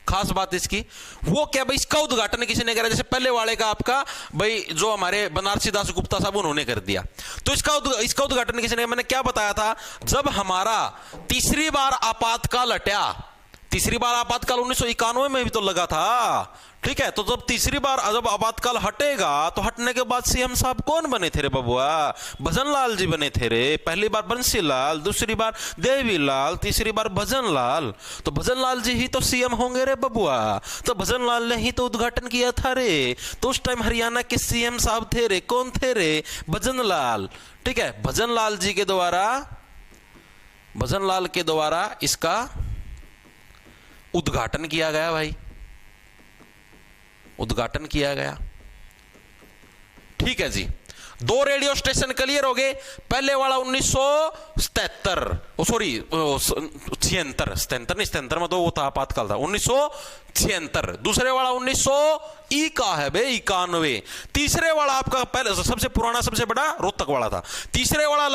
खास बात इसकी वो क्या भाई, इसका उद्घाटन किसी ने करा? जैसे पहले वाले का आपका भाई जो हमारे बनारसी दास गुप्ता साहब उन्होंने कर दिया, तो इसका उद्घाटन किसी ने, मैंने क्या बताया था, जब हमारा तीसरी बार आपातकाल हटा, तीसरी बार आपातकाल 1991 में भी तो लगा था। ठीक है, तो जब तीसरी बार जब आपातकाल हटेगा, तो हटने के बाद सीएम साहब कौन बने थे रे बबुआ? भजन लाल जी बने थे रे। पहली बार बंसी लाल, दूसरी बार देवी लाल, तीसरी बार भजन लाल। तो भजन लाल जी ही तो सीएम होंगे रे बबुआ। तो भजन लाल ने ही तो उद्घाटन किया था रे। तो उस टाइम हरियाणा के सीएम साहब थे रे, कौन थे रे? भजन लाल। ठीक है, भजन लाल जी के द्वारा, भजन लाल के द्वारा इसका उद्घाटन किया गया भाई, उद्घाटन किया गया। ठीक है जी, दो रेडियो स्टेशन क्लियर हो गए। पहले वाला 1977, सॉरी 77 में तो वो था आपातकाल था 1976। दूसरे वाला 1900 का है बे 91। तीसरे वाला आपका पहले सबसे पुराना सबसे बड़ा रोहतक वाला था। तीसरे वाला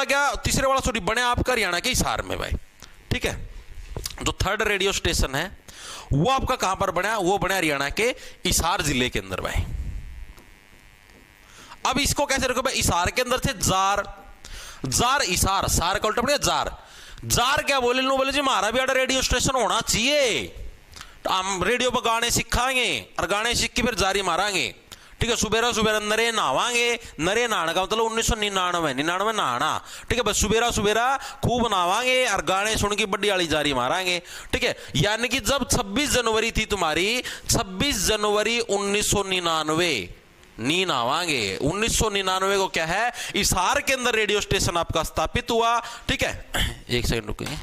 सॉरी बने आपका हरियाणा के हिसार में भाई। ठीक है, जो थर्ड रेडियो स्टेशन है वो आपका कहां पर बना? वो बना हरियाणा के हिसार जिले के अंदर भाई। अब इसको कैसे रखो भाई? हिसार के अंदर थे जार हिसार, सार का उल्टा पड़ गया जार क्या बोले? लो बोले जी हमारा भी अड़ा रेडियो स्टेशन होना चाहिए, हम रेडियो पर गाने सिखाएंगे और गाने सीख के फिर जारी मारांगे। ठीक है। सुबेरा सुबेरा नरे नहावांगे, नरे नहाने का मतलब 1999 नहाना, ठीक है। बस सुबेरा सुबेरा खूब नहावांगे और गाने सुन के बड्डी वाली जारी मारांगे, ठीक है। यानी कि जब 26 जनवरी थी तुम्हारी, 26 जनवरी 1999 नींद आवांगे। 1999 को क्या है, हिसार के अंदर रेडियो स्टेशन आपका स्थापित हुआ, ठीक है। एक सेकंड रुकिए।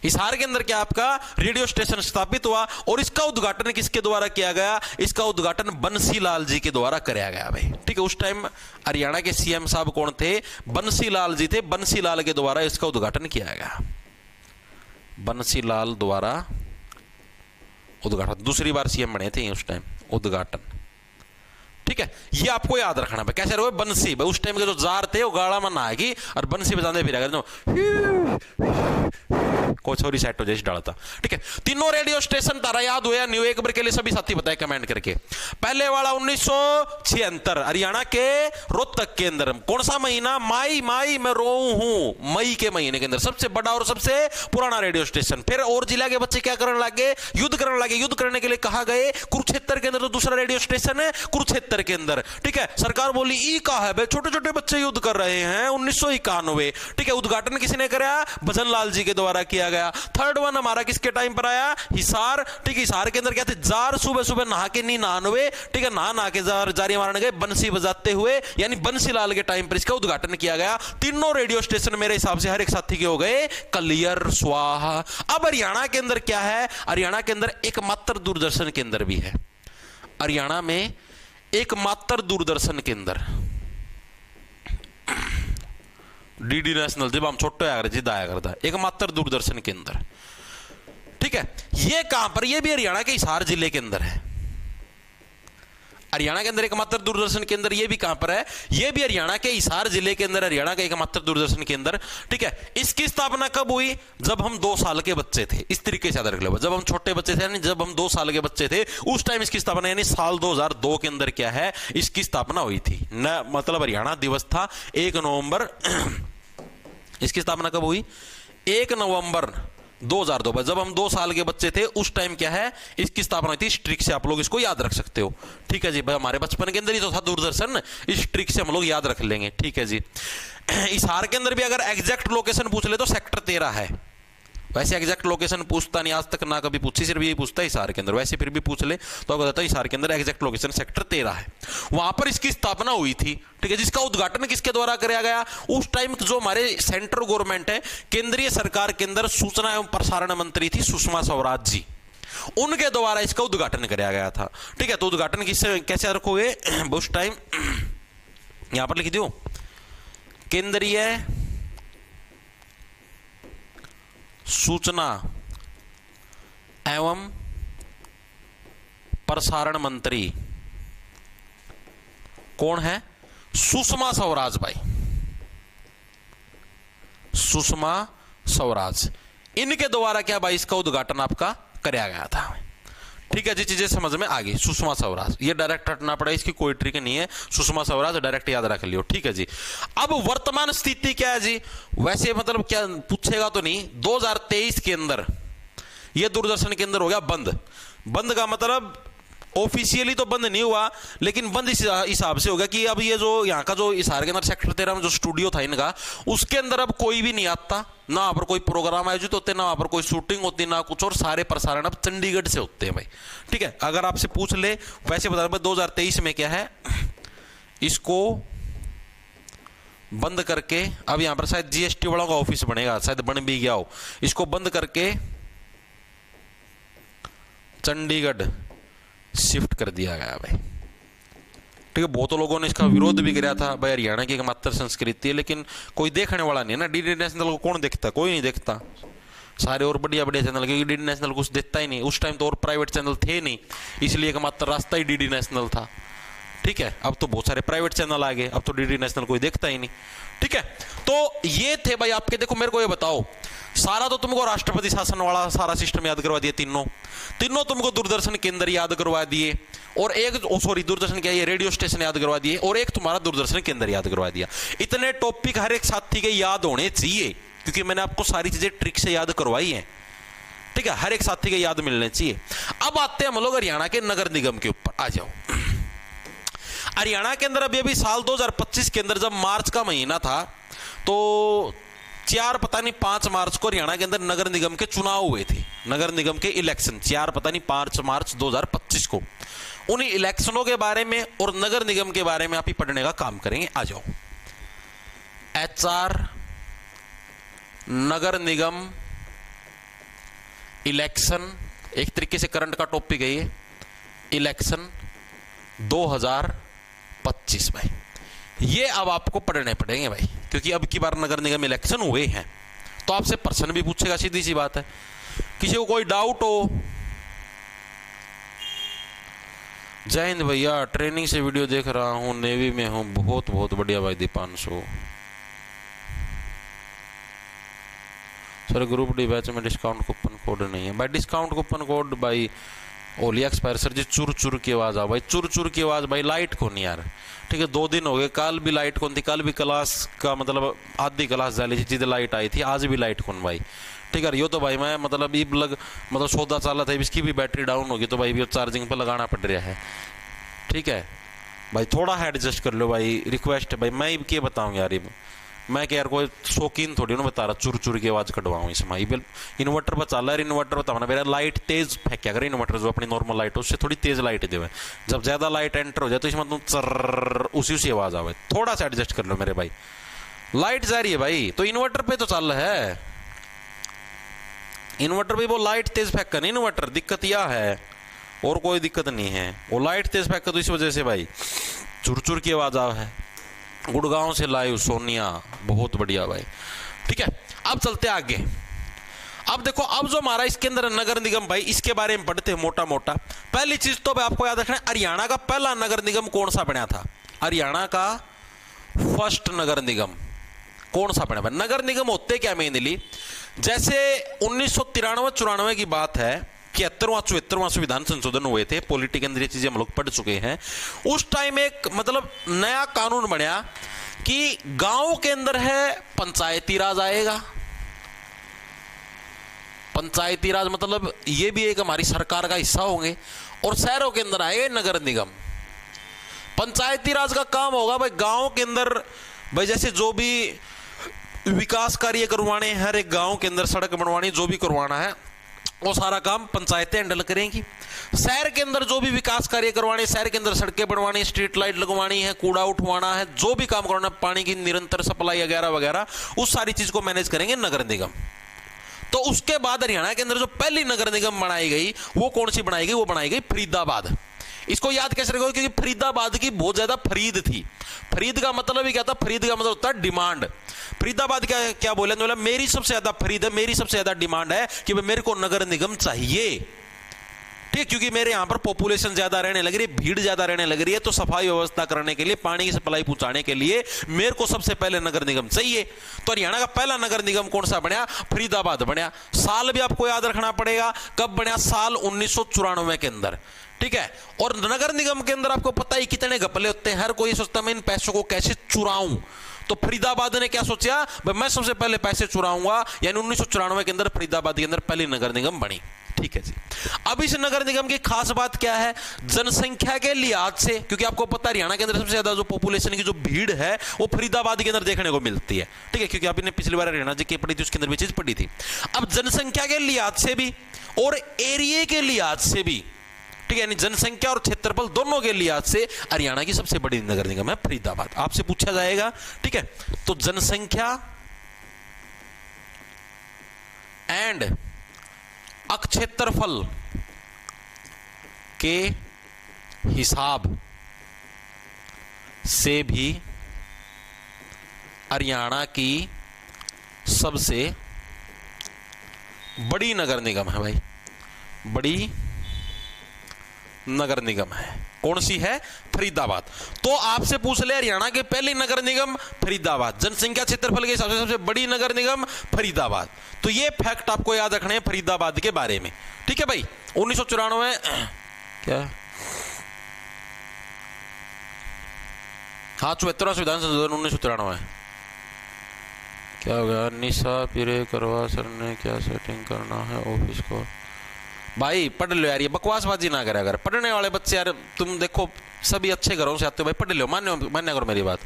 हिसार के अंदर क्या आपका रेडियो स्टेशन स्थापित हुआ और इसका उद्घाटन किसके द्वारा किया गया, इसका उद्घाटन बंसीलाल जी के द्वारा कराया गया भाई, ठीक है। उस टाइम हरियाणा के सीएम साहब कौन थे, बंसीलाल जी थे। बंसीलाल के द्वारा इसका उद्घाटन किया गया, बंसीलाल द्वारा उद्घाटन। दूसरी बार सीएम बने थे उस टाइम, उद्घाटन, ठीक है। ये आपको याद रखना भाई। कैसे रहो, बंसी भाई, उस टाइम के जो जार थे वो गाड़ा में नहाएगी और बंसी बजाते फिर कोई छोरी सेट हो जाए डालता, ठीक है। तीनों रेडियो स्टेशन तारा याद हुआ न्यू, एक बार के लिए सभी साथी बताए कमेंट करके। पहले वाला 1976 हरियाणा के रोहतक के अंदर, कौन सा महीना, माई माई मैं रो हूं, मई के महीने के अंदर सबसे बड़ा और सबसे पुराना रेडियो स्टेशन। फिर और जिला के बच्चे क्या करने लगे, युद्ध करने लगे। युद्ध करने के लिए कहा गए कुरुक्षेत्र के अंदर, तो दूसरा रेडियो स्टेशन है कुरुक्षेत्र के अंदर, ठीक है। सरकार बोली ई का है भाई, छोटे छोटे बच्चे युद्ध कर रहे हैं, 1991, ठीक है। उद्घाटन किसने कराया, भजन लाल जी के द्वारा किया गया। थर्ड वन हमारा किसके टाइम पर आया, हिसार, ठीक है। हिसार के अंदर क्या थे, जार सुबह सुबह नहा के नहीं नहानवे, ठीक है, नहा के जार जारी मारने गए बंसी बजाते हुए, यानी बंसीलाल के टाइम पर इसका उद्घाटन किया गया। तीनों रेडियो स्टेशन मेरे हिसाब से हर एक साथी के हो गए क्लियर, स्वाहा। अब हरियाणा के अंदर क्या है, हरियाणा के अंदर एकमात्र दूरदर्शन केंद्र भी है। हरियाणा में एकमात्र दूरदर्शन केंद्र डीडी नेशनल, जब हम छोटे आया जिद आया करता, एकमात्र दूरदर्शन केंद्र, ठीक है। ये कहां पर, ये भी हरियाणा के हिसार जिले के अंदर है। हरियाणा के अंदर एकमात्र दूरदर्शन केंद्र, ये भी कहां पर है, ये भी हरियाणा के हिसार जिले के अंदर, हरियाणा का एकमात्र दूरदर्शन केंद्र, ठीक है। इसकी स्थापना कब हुई, जब हम 2 साल के बच्चे थे। इस तरीके से याद रख लो, जब हम छोटे बच्चे थे, यानी जब हम 2 साल के बच्चे थे, उस टाइम इसकी स्थापना, यानी साल 2002 के अंदर क्या है, इसकी स्थापना हुई थी न, मतलब हरियाणा दिवस था 1 नवंबर। इसकी स्थापना कब हुई, 1 नवंबर 2002। जब हम 2 साल के बच्चे थे उस टाइम क्या है, इसकी स्थापना हुई थी। इस ट्रिक से आप लोग इसको याद रख सकते हो, ठीक है जी। भाई हमारे बचपन के अंदर ही तो था दूरदर्शन, इस ट्रिक से हम लोग याद रख लेंगे, ठीक है जी। हिसार के अंदर भी अगर एग्जैक्ट लोकेशन पूछ ले तो सेक्टर 13 है। वैसे एग्जैक्ट लोकेशन पूछता नहीं आज तक, ना कभी पूछी, सिर्फ यही पूछता है हिसार के अंदर। वैसे फिर भी पूछ ले तो आपको बताता है हिसार के अंदर एग्जैक्ट लोकेशन सेक्टर 13 है। वहां पर इसकी स्थापना हुई थी, ठीक है। जिसका उद्घाटन किसके द्वारा कराया गया, उस टाइम जो हमारे सेंट्रल गवर्नमेंट है, केंद्रीय सरकार के अंदर सूचना एवं प्रसारण मंत्री थी सुषमा स्वराज जी, उनके द्वारा इसका उद्घाटन कराया गया था, ठीक है। तो उद्घाटन किससे कैसे रखोगे, उस टाइम यहां पर लिख दो, केंद्रीय सूचना एवं प्रसारण मंत्री कौन है, सुषमा स्वराज भाई, सुषमा स्वराज, इनके द्वारा क्या भाई इसका उद्घाटन आपका कराया गया था, ठीक है जी। चीजें समझ में आ गई। सुषमा स्वराज, ये डायरेक्ट हटना पड़ा, इसकी कोई ट्रिक नहीं है, सुषमा स्वराज डायरेक्ट याद रख लियो, ठीक है जी। अब वर्तमान स्थिति क्या है जी, वैसे मतलब क्या पूछेगा तो नहीं, 2023 के अंदर ये दूरदर्शन के अंदर हो गया बंद। बंद का मतलब ऑफिशियली तो बंद नहीं हुआ, लेकिन बंद इस हिसाब से हो गया कि अब ये जो यहाँ का जो हिसार के अंदर सेक्टर 13 में जो स्टूडियो था इनका, उसके अंदर अब कोई भी नहीं आता, ना वहां पर कोई प्रोग्राम आयोजित होते, ना वहां पर कोई शूटिंग होती, ना कुछ, और सारे प्रसारण अब चंडीगढ़ से होते हैं भाई, ठीक है। अगर आपसे पूछ ले, वैसे बता रहा 2023 में क्या है, इसको बंद करके, अब यहां पर शायद जीएसटी वालों का ऑफिस बनेगा, शायद बन भी गया हो, इसको बंद करके चंडीगढ़ शिफ्ट कर दिया गया भाई, ठीक है। बहुत लोगों ने इसका विरोध भी किया था भाई, हरियाणा की एकमात्र संस्कृति है, लेकिन कोई देखने वाला नहीं है ना। डीडी नेशनल को कौन देखता, कोई नहीं देखता, सारे और बढ़िया बढ़िया चैनल, क्योंकि डीडी नेशनल कुछ देखता ही नहीं। उस टाइम तो और प्राइवेट चैनल थे नहीं, इसलिए एकमात्र रास्ता ही डीडी नेशनल था, ठीक है। अब तो बहुत सारे प्राइवेट चैनल आ गए, अब तो डीडी नेशनल कोई देखता ही नहीं, ठीक है। तो ये थे भाई आपके, देखो मेरे को ये बताओ, सारा तो तुमको राष्ट्रपति शासन वाला सारा सिस्टम याद करवा दिया, तीनों तुमको दूरदर्शन केंद्र याद करवा दिए, और एक सॉरी दूरदर्शन क्या, ये रेडियो स्टेशन याद करवा दिए, और एक तुम्हारा दूरदर्शन केंद्र याद करवा दिया। इतने टॉपिक हर एक साथी के याद होने चाहिए, क्योंकि मैंने आपको सारी चीजें ट्रिक से याद करवाई हैं, ठीक है। हर एक साथी के याद मिलने चाहिए। अब आते हैं हम लोग हरियाणा के नगर निगम के ऊपर, आ जाओ। हरियाणा के अंदर अभी साल 2025 के अंदर जब मार्च का महीना था तो 5 मार्च को हरियाणा के अंदर नगर निगम के चुनाव हुए थे, नगर निगम के इलेक्शन 5 मार्च 2025 को। उन इलेक्शनों के बारे में और नगर निगम के बारे में आप ही पढ़ने का काम करेंगे। आ जाओ, HR नगर निगम इलेक्शन, एक तरीके से करंट का टॉपिक है ये, इलेक्शन 2025 भाई। ये अब आपको पढ़ने पड़ेंगे भाई, क्योंकि अब की बार नगर निगम इलेक्शन हुए हैं तो आपसे प्रश्न भी पूछेगा, सीधी सी बात है। किसी को कोई डाउट हो? जय हिंद भैया, ट्रेनिंग से वीडियो देख रहा हूं, नेवी में हूं। बहुत बहुत बढ़िया भाई Deepanshu. Sir group D batch में डिस्काउंट कूपन कोड नहीं है भाई। डिस्काउंट कूपन कोड भाई ओली एक्सपायर। सर जी चुर चुर की आवाज आ भाई, चुर चुर की आवाज भाई। लाइट कौन यार, ठीक है 2 दिन हो गए, कल भी लाइट कौन थी, कल भी क्लास का मतलब आधी क्लास जाली थी, लाइट आई थी, आज भी लाइट कौन भाई। ठीक है, यो तो भाई मैं मतलब ई मतलब सौदा चाला था, इसकी भी बैटरी डाउन होगी तो भाई भी चार्जिंग पर लगाना पड़ रहा है। ठीक है भाई, थोड़ा है एडजस्ट कर लो भाई, रिक्वेस्ट है भाई। मैं क्या बताऊँ यार, ये मैं क्या यार कोई शौकीन थोड़ी ना बता रहा चुर चुर की आवाज कटवाऊँ इसमें। इन्वर्टर पर चल रहा है, इन्वर्टर बताना मेरा लाइट तेज फेंक अगर इन्वर्टर जो अपनी नॉर्मल लाइट है उससे थोड़ी तेज लाइट देवे। जब ज्यादा लाइट एंटर हो जाए तो इसमें तुम चर उसी आवाज आवे, थोड़ा सा एडजस्ट कर लो मेरे भाई। लाइट जा रही है भाई तो इन्वर्टर पे तो चल रहा है, इन्वर्टर पे वो लाइट तेज फेंक कर नहीं, इन्वर्टर दिक्कत यह है और कोई दिक्कत नहीं है, वो लाइट तेज फेंक कर तो इस वजह से भाई चुर चुर की आवाज आ है। गुड़गांव से लाइव सोनिया, बहुत बढ़िया भाई। ठीक है, अब चलते आगे। अब देखो, अब जो हमारा इसके अंदर नगर निगम भाई, इसके बारे में पढ़ते हैं मोटा मोटा। पहली चीज तो भाई आपको याद रखना है, हरियाणा का पहला नगर निगम कौन सा बना था? हरियाणा का फर्स्ट नगर निगम कौन सा बना? नगर निगम होते क्या मेनली, जैसे 1993-94 की बात है, 73वां संविधान संशोधन हुए थे, पॉलिटी के अंदर ये चीजें हम लोग पढ़ चुके हैं। उस टाइम एक मतलब नया कानून बना कि गांव के अंदर है पंचायती राज आएगा। पंचायती राज मतलब ये भी एक हमारी सरकार का हिस्सा होंगे, और शहरों के अंदर आएगा नगर निगम। पंचायती राज का काम होगा भाई गांव के अंदर भाई, जैसे जो भी विकास कार्य करवाने, हर एक गांव के अंदर सड़क बनवानी, जो भी करवाना है वो सारा काम पंचायतें हैंडल करेंगी। शहर के अंदर जो भी विकास कार्य करवाने, शहर के अंदर सड़कें बनवानी, स्ट्रीट लाइट लगवानी है, कूड़ा उठवाना है, जो भी काम करवाना, पानी की निरंतर सप्लाई वगैरह वगैरह, उस सारी चीज को मैनेज करेंगे नगर निगम। तो उसके बाद हरियाणा के अंदर जो पहली नगर निगम बनाई गई वो कौन सी बनाई गई? वो बनाई गई फरीदाबाद। इसको याद कैसे रखोगे? क्योंकि फरीदाबाद की बहुत ज्यादा फरीद थी। फरीद का मतलब ही क्या था? फरीद का मतलब होता है डिमांड। फरीदाबाद क्या क्या बोले? बोला मेरी सबसे ज्यादा फरीद है, मेरी सबसे ज्यादा डिमांड है कि मेरे को नगर निगम चाहिए। ठीक, क्योंकि मेरे यहां पर पॉपुलेशन ज्यादा रहने लग रही है, भीड़ ज्यादा रहने लग रही है, तो सफाई व्यवस्था करने के लिए, पानी की सप्लाई पहुंचाने के लिए मेरे को सबसे पहले नगर निगम चाहिए। तो हरियाणा का पहला नगर निगम कौन सा बना? फरीदाबाद बना। साल भी आपको याद रखना पड़ेगा, कब बना? साल 1994 के अंदर। ठीक है, और नगर निगम के अंदर आपको पता ही कितने घपले होते हैं, हर कोई सोचता मैं इन पैसों को कैसे चुराऊं। तो फरीदाबाद ने क्या सोचा? मैं सबसे पहले पैसे चुराऊंगा, यानी 1994 के अंदर फरीदाबाद के अंदर पहली नगर निगम बनी। ठीक है जी। अब इस नगर निगम की खास बात क्या है? जनसंख्या के लिहाज से, क्योंकि आपको पता है हरियाणा के अंदर सबसे ज्यादा जो पॉपुलेशन की जो भीड़ है वो फरीदाबाद के अंदर देखने को मिलती है। ठीक है, क्योंकि आपने पिछली बार हरियाणा जी की पढ़ी थी, उसके अंदर भी चीज पढ़ी थी। अब जनसंख्या के लिहाज से भी और एरिया के लिहाज से भी, ठीक है, यानी जनसंख्या और क्षेत्रफल दोनों के लिहाज से हरियाणा की सबसे बड़ी नगर निगम है फरीदाबाद। आपसे पूछा जाएगा, ठीक है, तो जनसंख्या एंड क्षेत्रफल के हिसाब से भी हरियाणा की सबसे बड़ी नगर निगम है भाई, बड़ी नगर निगम है। कौन सी है? फरीदाबाद। तो आपसे पूछ ले हरियाणा की पहली नगर निगम फरीदाबाद, जनसंख्या क्षेत्रफल के हिसाब से सबसे बड़ी नगर निगम फरीदाबाद। तो ये फैक्ट आपको याद रखने हैं फरीदाबाद के बारे में। ठीक है भाई, 1994 क्या, हाँ 74वां संविधान संशोधन 1993। क्या हो गया? निशा पिरे करवा सर ने क्या सेटिंग करना है ऑफिस को? भाई पढ़ लो यार, ये बकवासबाजी ना करा अगर पढ़ने वाले बच्चे यार, तुम देखो सभी अच्छे घरों से आते हो भाई, पढ़ लो, मान्य करो मेरी बात।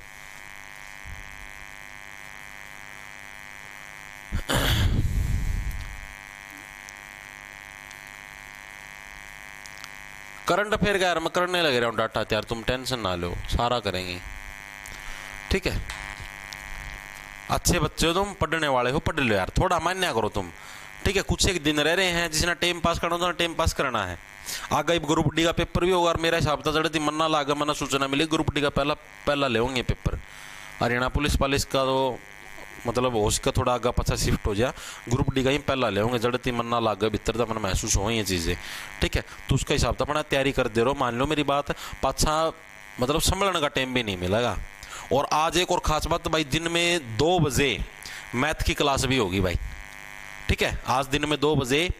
करंट अफेयर का यार मैं करने लग रहा हूँ डाटा यार, तुम टेंशन ना लो, सारा करेंगे, ठीक है। अच्छे बच्चे हो तुम, पढ़ने वाले हो, पढ़ लो यार, थोड़ा मान्य करो तुम, ठीक है। कुछ एक दिन रह रहे हैं, जिसने टाइम पास करना होता टाइम पास करना है। आगे ग्रुप डी का पेपर भी होगा, और मेरा हिसाब था जड़ती मन्ना लागा मना सूचना मिली, ग्रुप डी का पहला ले होंगे पेपर। हरियाणा पुलिस का तो मतलब हो सका थोड़ा आगे पछा शिफ्ट हो जा, ग्रुप डी का ही पहला ले होंगे, जड़ती मन्ना लागा भीतर तक मन महसूस हो ये चीज़ें, ठीक है। तो उसका हिसाब था अपना तैयारी कर दे रहो, मान लो मेरी बात, पाछा मतलब संभलने का टाइम भी नहीं मिलेगा। और आज एक और खास बात भाई, दिन में 2 बजे मैथ की क्लास भी होगी भाई, ठीक है। आज दिन में 2 बजे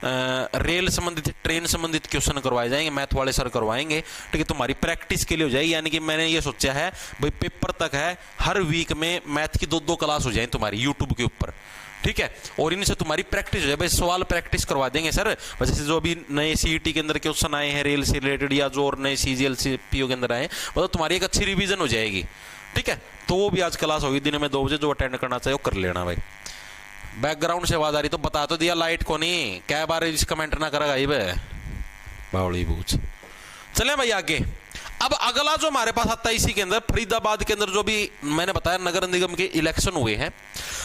रेल संबंधित, ट्रेन संबंधित क्वेश्चन करवाए जाएंगे, मैथ वाले सर करवाएंगे, ठीक है। तुम्हारी प्रैक्टिस के लिए हो जाएगी, यानी कि मैंने ये सोचा है भाई पेपर तक है, हर वीक में मैथ की 2 क्लास हो जाए तुम्हारी यूट्यूब के ऊपर, ठीक है। और इनसे तुम्हारी प्रैक्टिस हो जाए भाई, सवाल प्रैक्टिस करवा देंगे सर, जैसे जो अभी नए सीईटी के अंदर क्वेश्चन आए हैं रेल से रिलेटेड, या जो और नए सीजीएल सीपीओ के अंदर आए, मतलब तुम्हारी एक अच्छी रिवीजन हो जाएगी, ठीक है। तो वो भी आज क्लास होगी दिन में 2 बजे, जो अटेंड करना चाहिए वो कर लेना भाई। बैकग्राउंड से आवाज आ रही तो बता तो दिया, लाइट को नहीं, क्या बार इस कमेंट ना करेगा ये बावली बूझ। चले भाई आगे। अब अगला जो हमारे पास आता है इसी के अंदर, फरीदाबाद के अंदर जो भी मैंने बताया नगर निगम के इलेक्शन हुए हैं,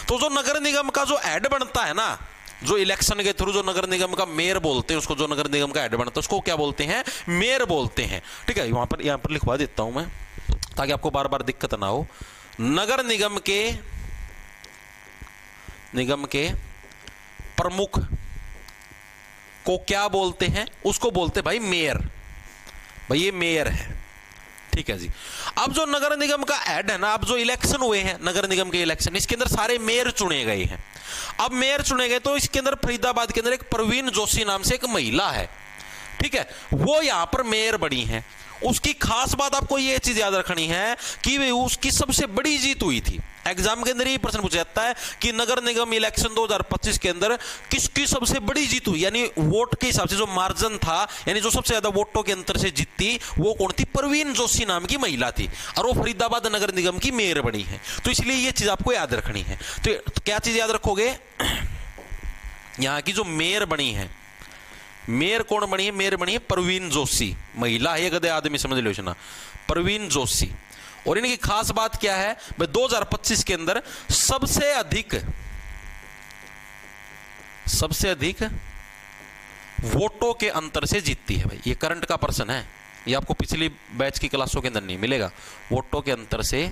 तो जो नगर निगम का जो हेड बनता है ना, जो इलेक्शन के थ्रू जो नगर निगम का मेयर बोलते हैं उसको, जो नगर निगम का हेड बनता है उसको क्या बोलते हैं, मेयर बोलते हैं, ठीक है। यहाँ पर लिखवा देता हूं मैं ताकि आपको बार बार दिक्कत ना हो। नगर निगम के प्रमुख को क्या बोलते हैं, उसको बोलते भाई मेयर, भाई ये मेयर है, ठीक है जी। अब जो नगर निगम का हेड है ना, अब जो इलेक्शन हुए हैं नगर निगम के इलेक्शन, इसके अंदर सारे मेयर चुने गए हैं। अब मेयर चुने गए तो इसके अंदर फरीदाबाद के अंदर एक प्रवीण जोशी नाम से एक महिला है, ठीक है, वो यहां पर मेयर बनी है। उसकी खास बात आपको ये चीज याद रखनी है कि उसकी सबसे बड़ी जीत हुई थी। एग्जाम के अंदर ये प्रश्न पूछा जाता है कि नगर निगम इलेक्शन 2025 के अंदर किसकी सबसे बड़ी जीत हुई, यानी वोट के हिसाब से जो मार्जिन था, यानी जो सबसे ज्यादा वोटों के अंतर से जीती, वो कौन थी, प्रवीण जोशी नाम की महिला थी, और वो फरीदाबाद नगर निगम की मेयर बनी है। तो इसलिए ये चीज आपको याद रखनी है। तो क्या चीज याद रखोगे, यहां की जो मेयर बनी है, मेयर कौन बनी है, मेयर बनी है प्रवीण जोशी, महिला है, गधे आदमी समझ लो ना, प्रवीण जोशी। और इनकी खास बात क्या है भाई, 2025 के अंदर सबसे अधिक वोटों के अंतर से जीतती है भाई। ये करंट का प्रश्न है, ये आपको पिछली बैच की क्लासों के अंदर नहीं मिलेगा। वोटों के अंतर से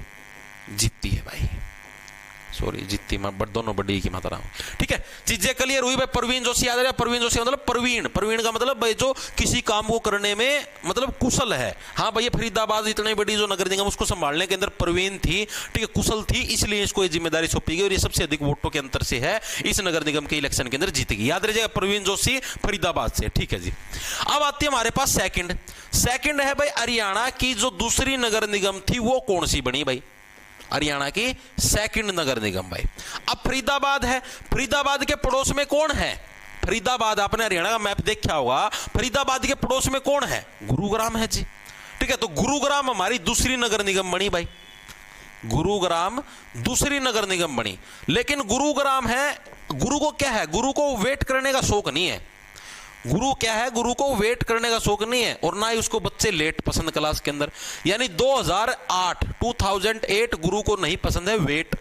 जीतती है भाई, सॉरी जीतती मैं दोनों बड़ी की मात्रा हूं, ठीक है। चीजें क्लियर हुई भाई। प्रवीण जोशी याद आ रहा है, प्रवीण जोशी मतलब प्रवीण का मतलब भाई जो किसी काम को करने में मतलब कुशल है। हाँ भाई, फरीदाबाद इतनी बड़ी जो नगर निगम उसको संभालने के अंदर प्रवीण थी, ठीक है, कुशल थी, इसलिए इसको ये जिम्मेदारी सौंपी गई, और ये सबसे अधिक वोटों के अंतर से है इस नगर निगम के इलेक्शन के अंदर जीतेगी। याद रखिएगा प्रवीण जोशी फरीदाबाद से, ठीक है जी। अब आती है हमारे पास सेकंड है भाई, हरियाणा की जो दूसरी नगर निगम थी वो कौन सी बनी भाई, हरियाणा की सेकंड नगर निगम भाई। अब फरीदाबाद है, फरीदाबाद के पड़ोस में कौन है, फरीदाबाद आपने हरियाणा का मैप देखा होगा, फरीदाबाद के पड़ोस में कौन है, गुरुग्राम है जी, ठीक है। तो गुरुग्राम हमारी दूसरी नगर निगम बनी भाई, गुरुग्राम दूसरी नगर निगम बनी। लेकिन गुरुग्राम है, गुरु को क्या है, गुरु को वेट करने का शौक नहीं है, गुरु क्या है, गुरु को वेट करने का शौक नहीं है, और ना ही उसको बच्चे लेट पसंद क्लास के अंदर। यानी 2008 गुरु को नहीं पसंद है वेट,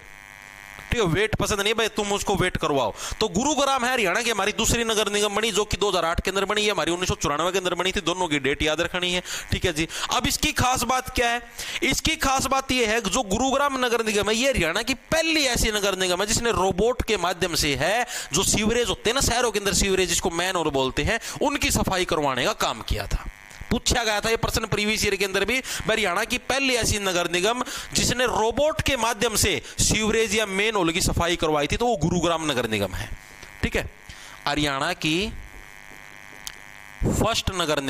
ठीक है, वेट पसंद नहीं भाई, तुम उसको वेट करवाओ। तो गुरुग्राम है हरियाणा की हमारी दूसरी नगर निगम बनी, जो कि 2008 के अंदर बनी है, हमारी 1994 के अंदर बनी थी, दोनों की डेट याद रखनी है, ठीक है जी। अब इसकी खास बात क्या है, इसकी खास बात यह है जो गुरुग्राम नगर निगम है, ये हरियाणा की पहली ऐसी नगर निगम है जिसने रोबोट के माध्यम से है, जो सीवरेज होते हैं ना शहरों के अंदर, सीवरेज जिसको मैन और बोलते हैं, उनकी सफाई करवाने का काम किया था। पूछा गया था ये प्रश्न प्रीवियस ईयर के अंदर भी, हरियाणा की पहली ऐसी नगर निगम जिसने रोबोट के माध्यम से सीवरेज या मेन होल की सफाई करवाई थी, तो वो गुरुग्राम नगर निगम है, ठीक है। हरियाणा की फर्स्ट नगर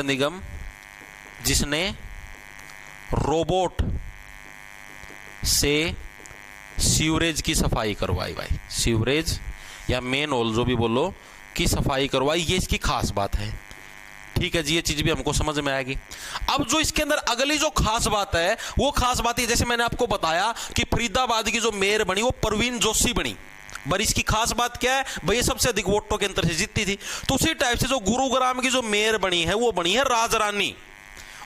निगम जिसने रोबोट से सीवरेज की सफाई करवाई भाई, सीवरेज या मेन होल जो भी बोलो की सफाई करवाई, ये इसकी खास बात है। ठीक है जी, ये चीज भी हमको समझ में आएगी। अब जो इसके अंदर अगली जो खास बात है वो खास बात है, जैसे मैंने आपको बताया कि फरीदाबाद की जो मेयर बनी वो परवीन जोशी बनी। पर इसकी खास बात क्या है भाई, ये सबसे अधिक वोटों के अंतर से जीती थी। तो उसी टाइप से जो गुरुग्राम की जो मेयर बनी है वो बनी है राजरानी।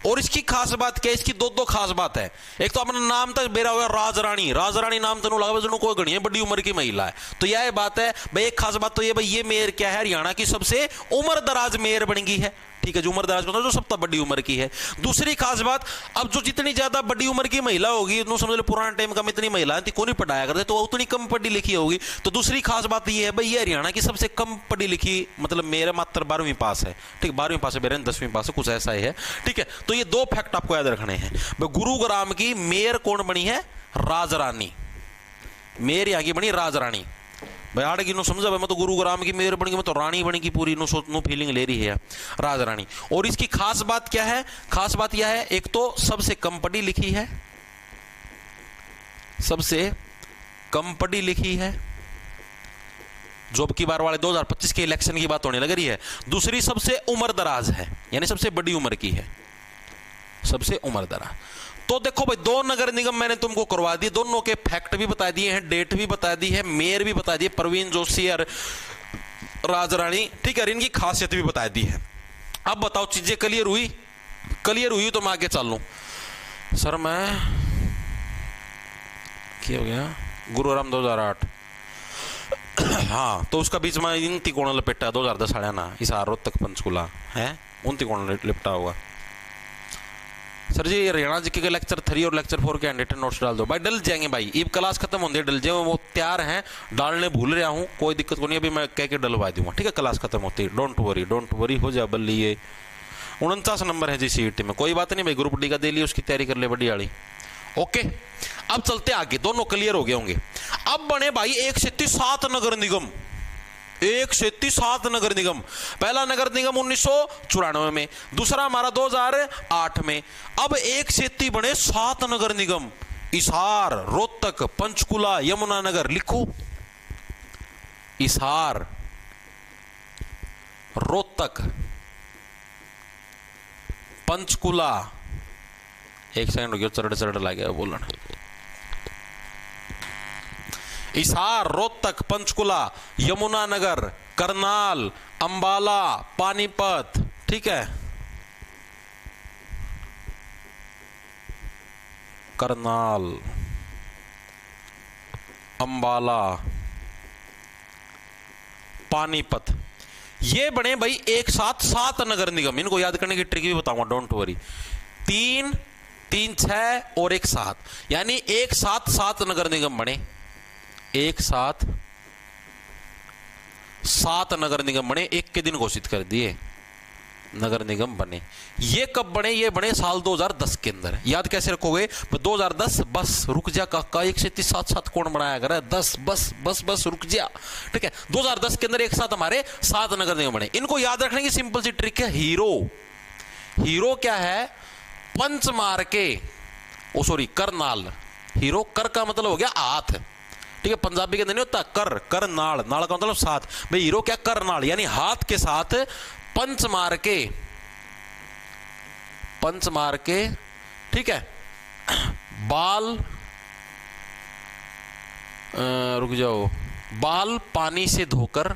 और इसकी खास बात क्या है, इसकी दो खास बात है। एक तो अपना नाम तक बेरा हुआ राजरानी, राजरानी नाम तो लगा जो कोई गणी है, बड़ी उम्र की महिला है। तो यह बात है भाई, एक खास बात तो ये भाई, ये मेयर क्या है, हरियाणा की सबसे उम्र दराज मेयर बन गई है। ठीक है, जो उम्र दराज मतलब जो सबसे बड़ी उम्र की है। दूसरी खास बात, अब जो जितनी ज्यादा बड़ी उम्र की महिला होगी, समझ लो पुराने टाइम का इतनी महिला थी, कौन ही पढ़ाया करते, तो उतनी कम पढ़ी लिखी होगी। तो दूसरी खास बात ये है भाई, ये हरियाणा की सबसे कम पढ़ी लिखी, मतलब मेरे मात्र 12वीं पास है। ठीक, 12वीं पास है, मेरे 10वीं पास है, कुछ ऐसा ही है। ठीक है, तो ये दो फैक्ट आपको याद रखने हैं। गुरुग्राम की मेयर कौन बनी है, राजरानी। मेयर यहाँ की बनी राजरानी। भाई आड़ की नो समझा भाई, मैं तो गुरुग्राम की मेयर बन गई, मैं तो रानी बन गई पूरी, नो फीलिंग ले रही है राजरानी। और इसकी खास बात क्या है, खास बात यह है, एक तो सबसे कम पढ़ी लिखी है, सबसे कम पढ़ी लिखी है, जो अब की बार वाले 2025 के इलेक्शन की बात होने लग रही है। दूसरी सबसे उम्र दराज है, यानी सबसे बड़ी उम्र की है, सबसे उम्र दराज। तो देखो भाई, दो नगर निगम मैंने तुमको करवा दिए, दोनों के फैक्ट भी बता दिए हैं, डेट भी बता दी है, मेयर भी बता दिए परवीन जोशी और राजरानी। ठीक है, इनकी खासियत भी बता दी है। अब बताओ चीजें क्लियर हुई? क्लियर हुई तो मैं आगे चल लूं। सर मैं क्या हो गया, गुरुग्राम 2008 हाँ, तो उसका बीच में इन तिकोण लपेटा 2010 हरियाणा, हिसार, रोहतक, पंचकुला है, उन तिकोण लिपटा हुआ। सर जी हरियाणा जी के लेक्चर 3 और लेक्चर 4 के हैंडरिटन नोट्स डाल दो। भाई डल जाएंगे भाई, अब क्लास खत्म होने डल जाए, वो तैयार हैं, डालने भूल रहा हूँ, कोई दिक्कत को नहीं, अभी मैं कह के डलवा दूंगा। ठीक है, क्लास खत्म होती है, डोंट वरी हो जाए बल्ली। ये 49 नंबर है जी सीईटी में, कोई बात नहीं भाई, ग्रुप डी का दे लिया, उसकी तैयारी कर ले बड़ी वाली। ओके, अब चलते आगे, दोनों क्लियर हो गए होंगे। अब बने भाई 107 नगर निगम, 107 नगर निगम। पहला नगर निगम 1994 में, दूसरा हमारा 2008 में। अब 1 बने 7 नगर निगम, हिसार, रोहतक, पंचकुला, यमुनानगर। लिखो, हिसार, रोहतक, पंचकुला। एक सेकंड हो गया, चरड़ ला गया बोलना। हिसार, रोहतक, पंचकुला, यमुनानगर, करनाल, अंबाला, पानीपत। ठीक है, करनाल, अंबाला, पानीपत, ये बने भाई एक साथ 7 नगर निगम। इनको याद करने की ट्रिक भी बताऊंगा, डोंट वरी। 3, 6 और 1 7, यानी एक साथ 7 नगर निगम बने, एक साथ 7 नगर निगम बने, एक के दिन घोषित कर दिए नगर निगम बने। ये कब बने, ये बने साल 2010 के अंदर। याद कैसे रखोगे, 2010, बस रुक जा काका, 1 कौन बनाया कर, 10 बस रुक जा। ठीक है, 2010 के अंदर एक साथ हमारे 7 नगर निगम बने। इनको याद रखने की सिंपल सी ट्रिक है, हीरो। हीरो क्या है, पंच मार के, ओ सॉरी करनाल। हीरो, कर का मतलब हो गया हाथ। ठीक है, पंजाबी के अंदर नहीं होता कर नाल, नाल का मतलब साथ। भाई हीरो क्या, करनाल, यानी हाथ के साथ पंच मार के, ठीक है, बाल, रुक जाओ, बाल पानी से धोकर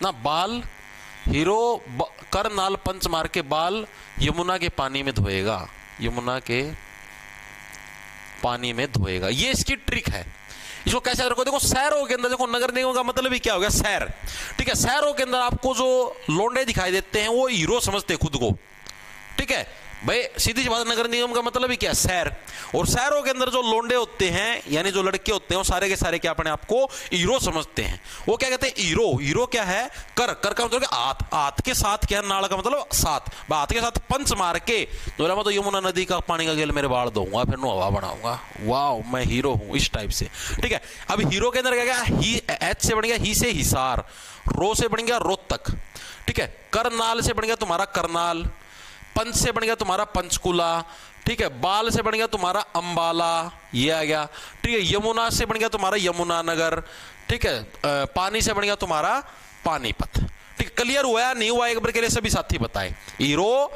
ना, बाल हीरो करनाल पंच मार के बाल यमुना के पानी में धोएगा, यमुना के पानी में धोएगा। ये इसकी ट्रिक है। इसको कैसे रखो, देखो शहरों के अंदर, देखो नगर निगम का मतलब ही क्या हो गया, शहर। ठीक है, शहरों के अंदर आपको जो लोंडे दिखाई देते हैं वो हीरो समझते हैं खुद को। ठीक है भाई, सीधी सी बात, नगर निगम का मतलब ही क्या, शहर। और शहरों के अंदर जो लोंडे होते हैं, यानी जो लड़के होते हैं, वो सारे के सारे क्या अपने आप को हीरो समझते हैं। वो क्या कहते हैं, हीरो। हीरो क्या है, कर का मतलब हाथ, हाथ के साथ क्या है, नाल का मतलब साथ, हाथ के साथ पंच मार के, तो यमुना नदी का पानी का गेल मेरे बाल दूंगा, फिर हवा बनाऊंगा, वाह मैं हीरो हूं, इस टाइप से। ठीक है, अब हीरो के अंदर क्या गया, एच से बन गया ही से हिसार, रो से बन गया रोहतक। ठीक है, करनाल से बन गया तुम्हारा करनाल, पंच से बन गया तुम्हारा पंचकुला, ठीक है। बाल से बन गया तुम्हारा अंबाला, ये आ गया, ठीक है। यमुना से बन गया तुम्हारा यमुनानगर, ठीक है। पानी से बन गया तुम्हारा पानीपत, ठीक। क्लियर हुआ या नहीं हुआ एक बार के लिए सभी साथी बताएं। हीरो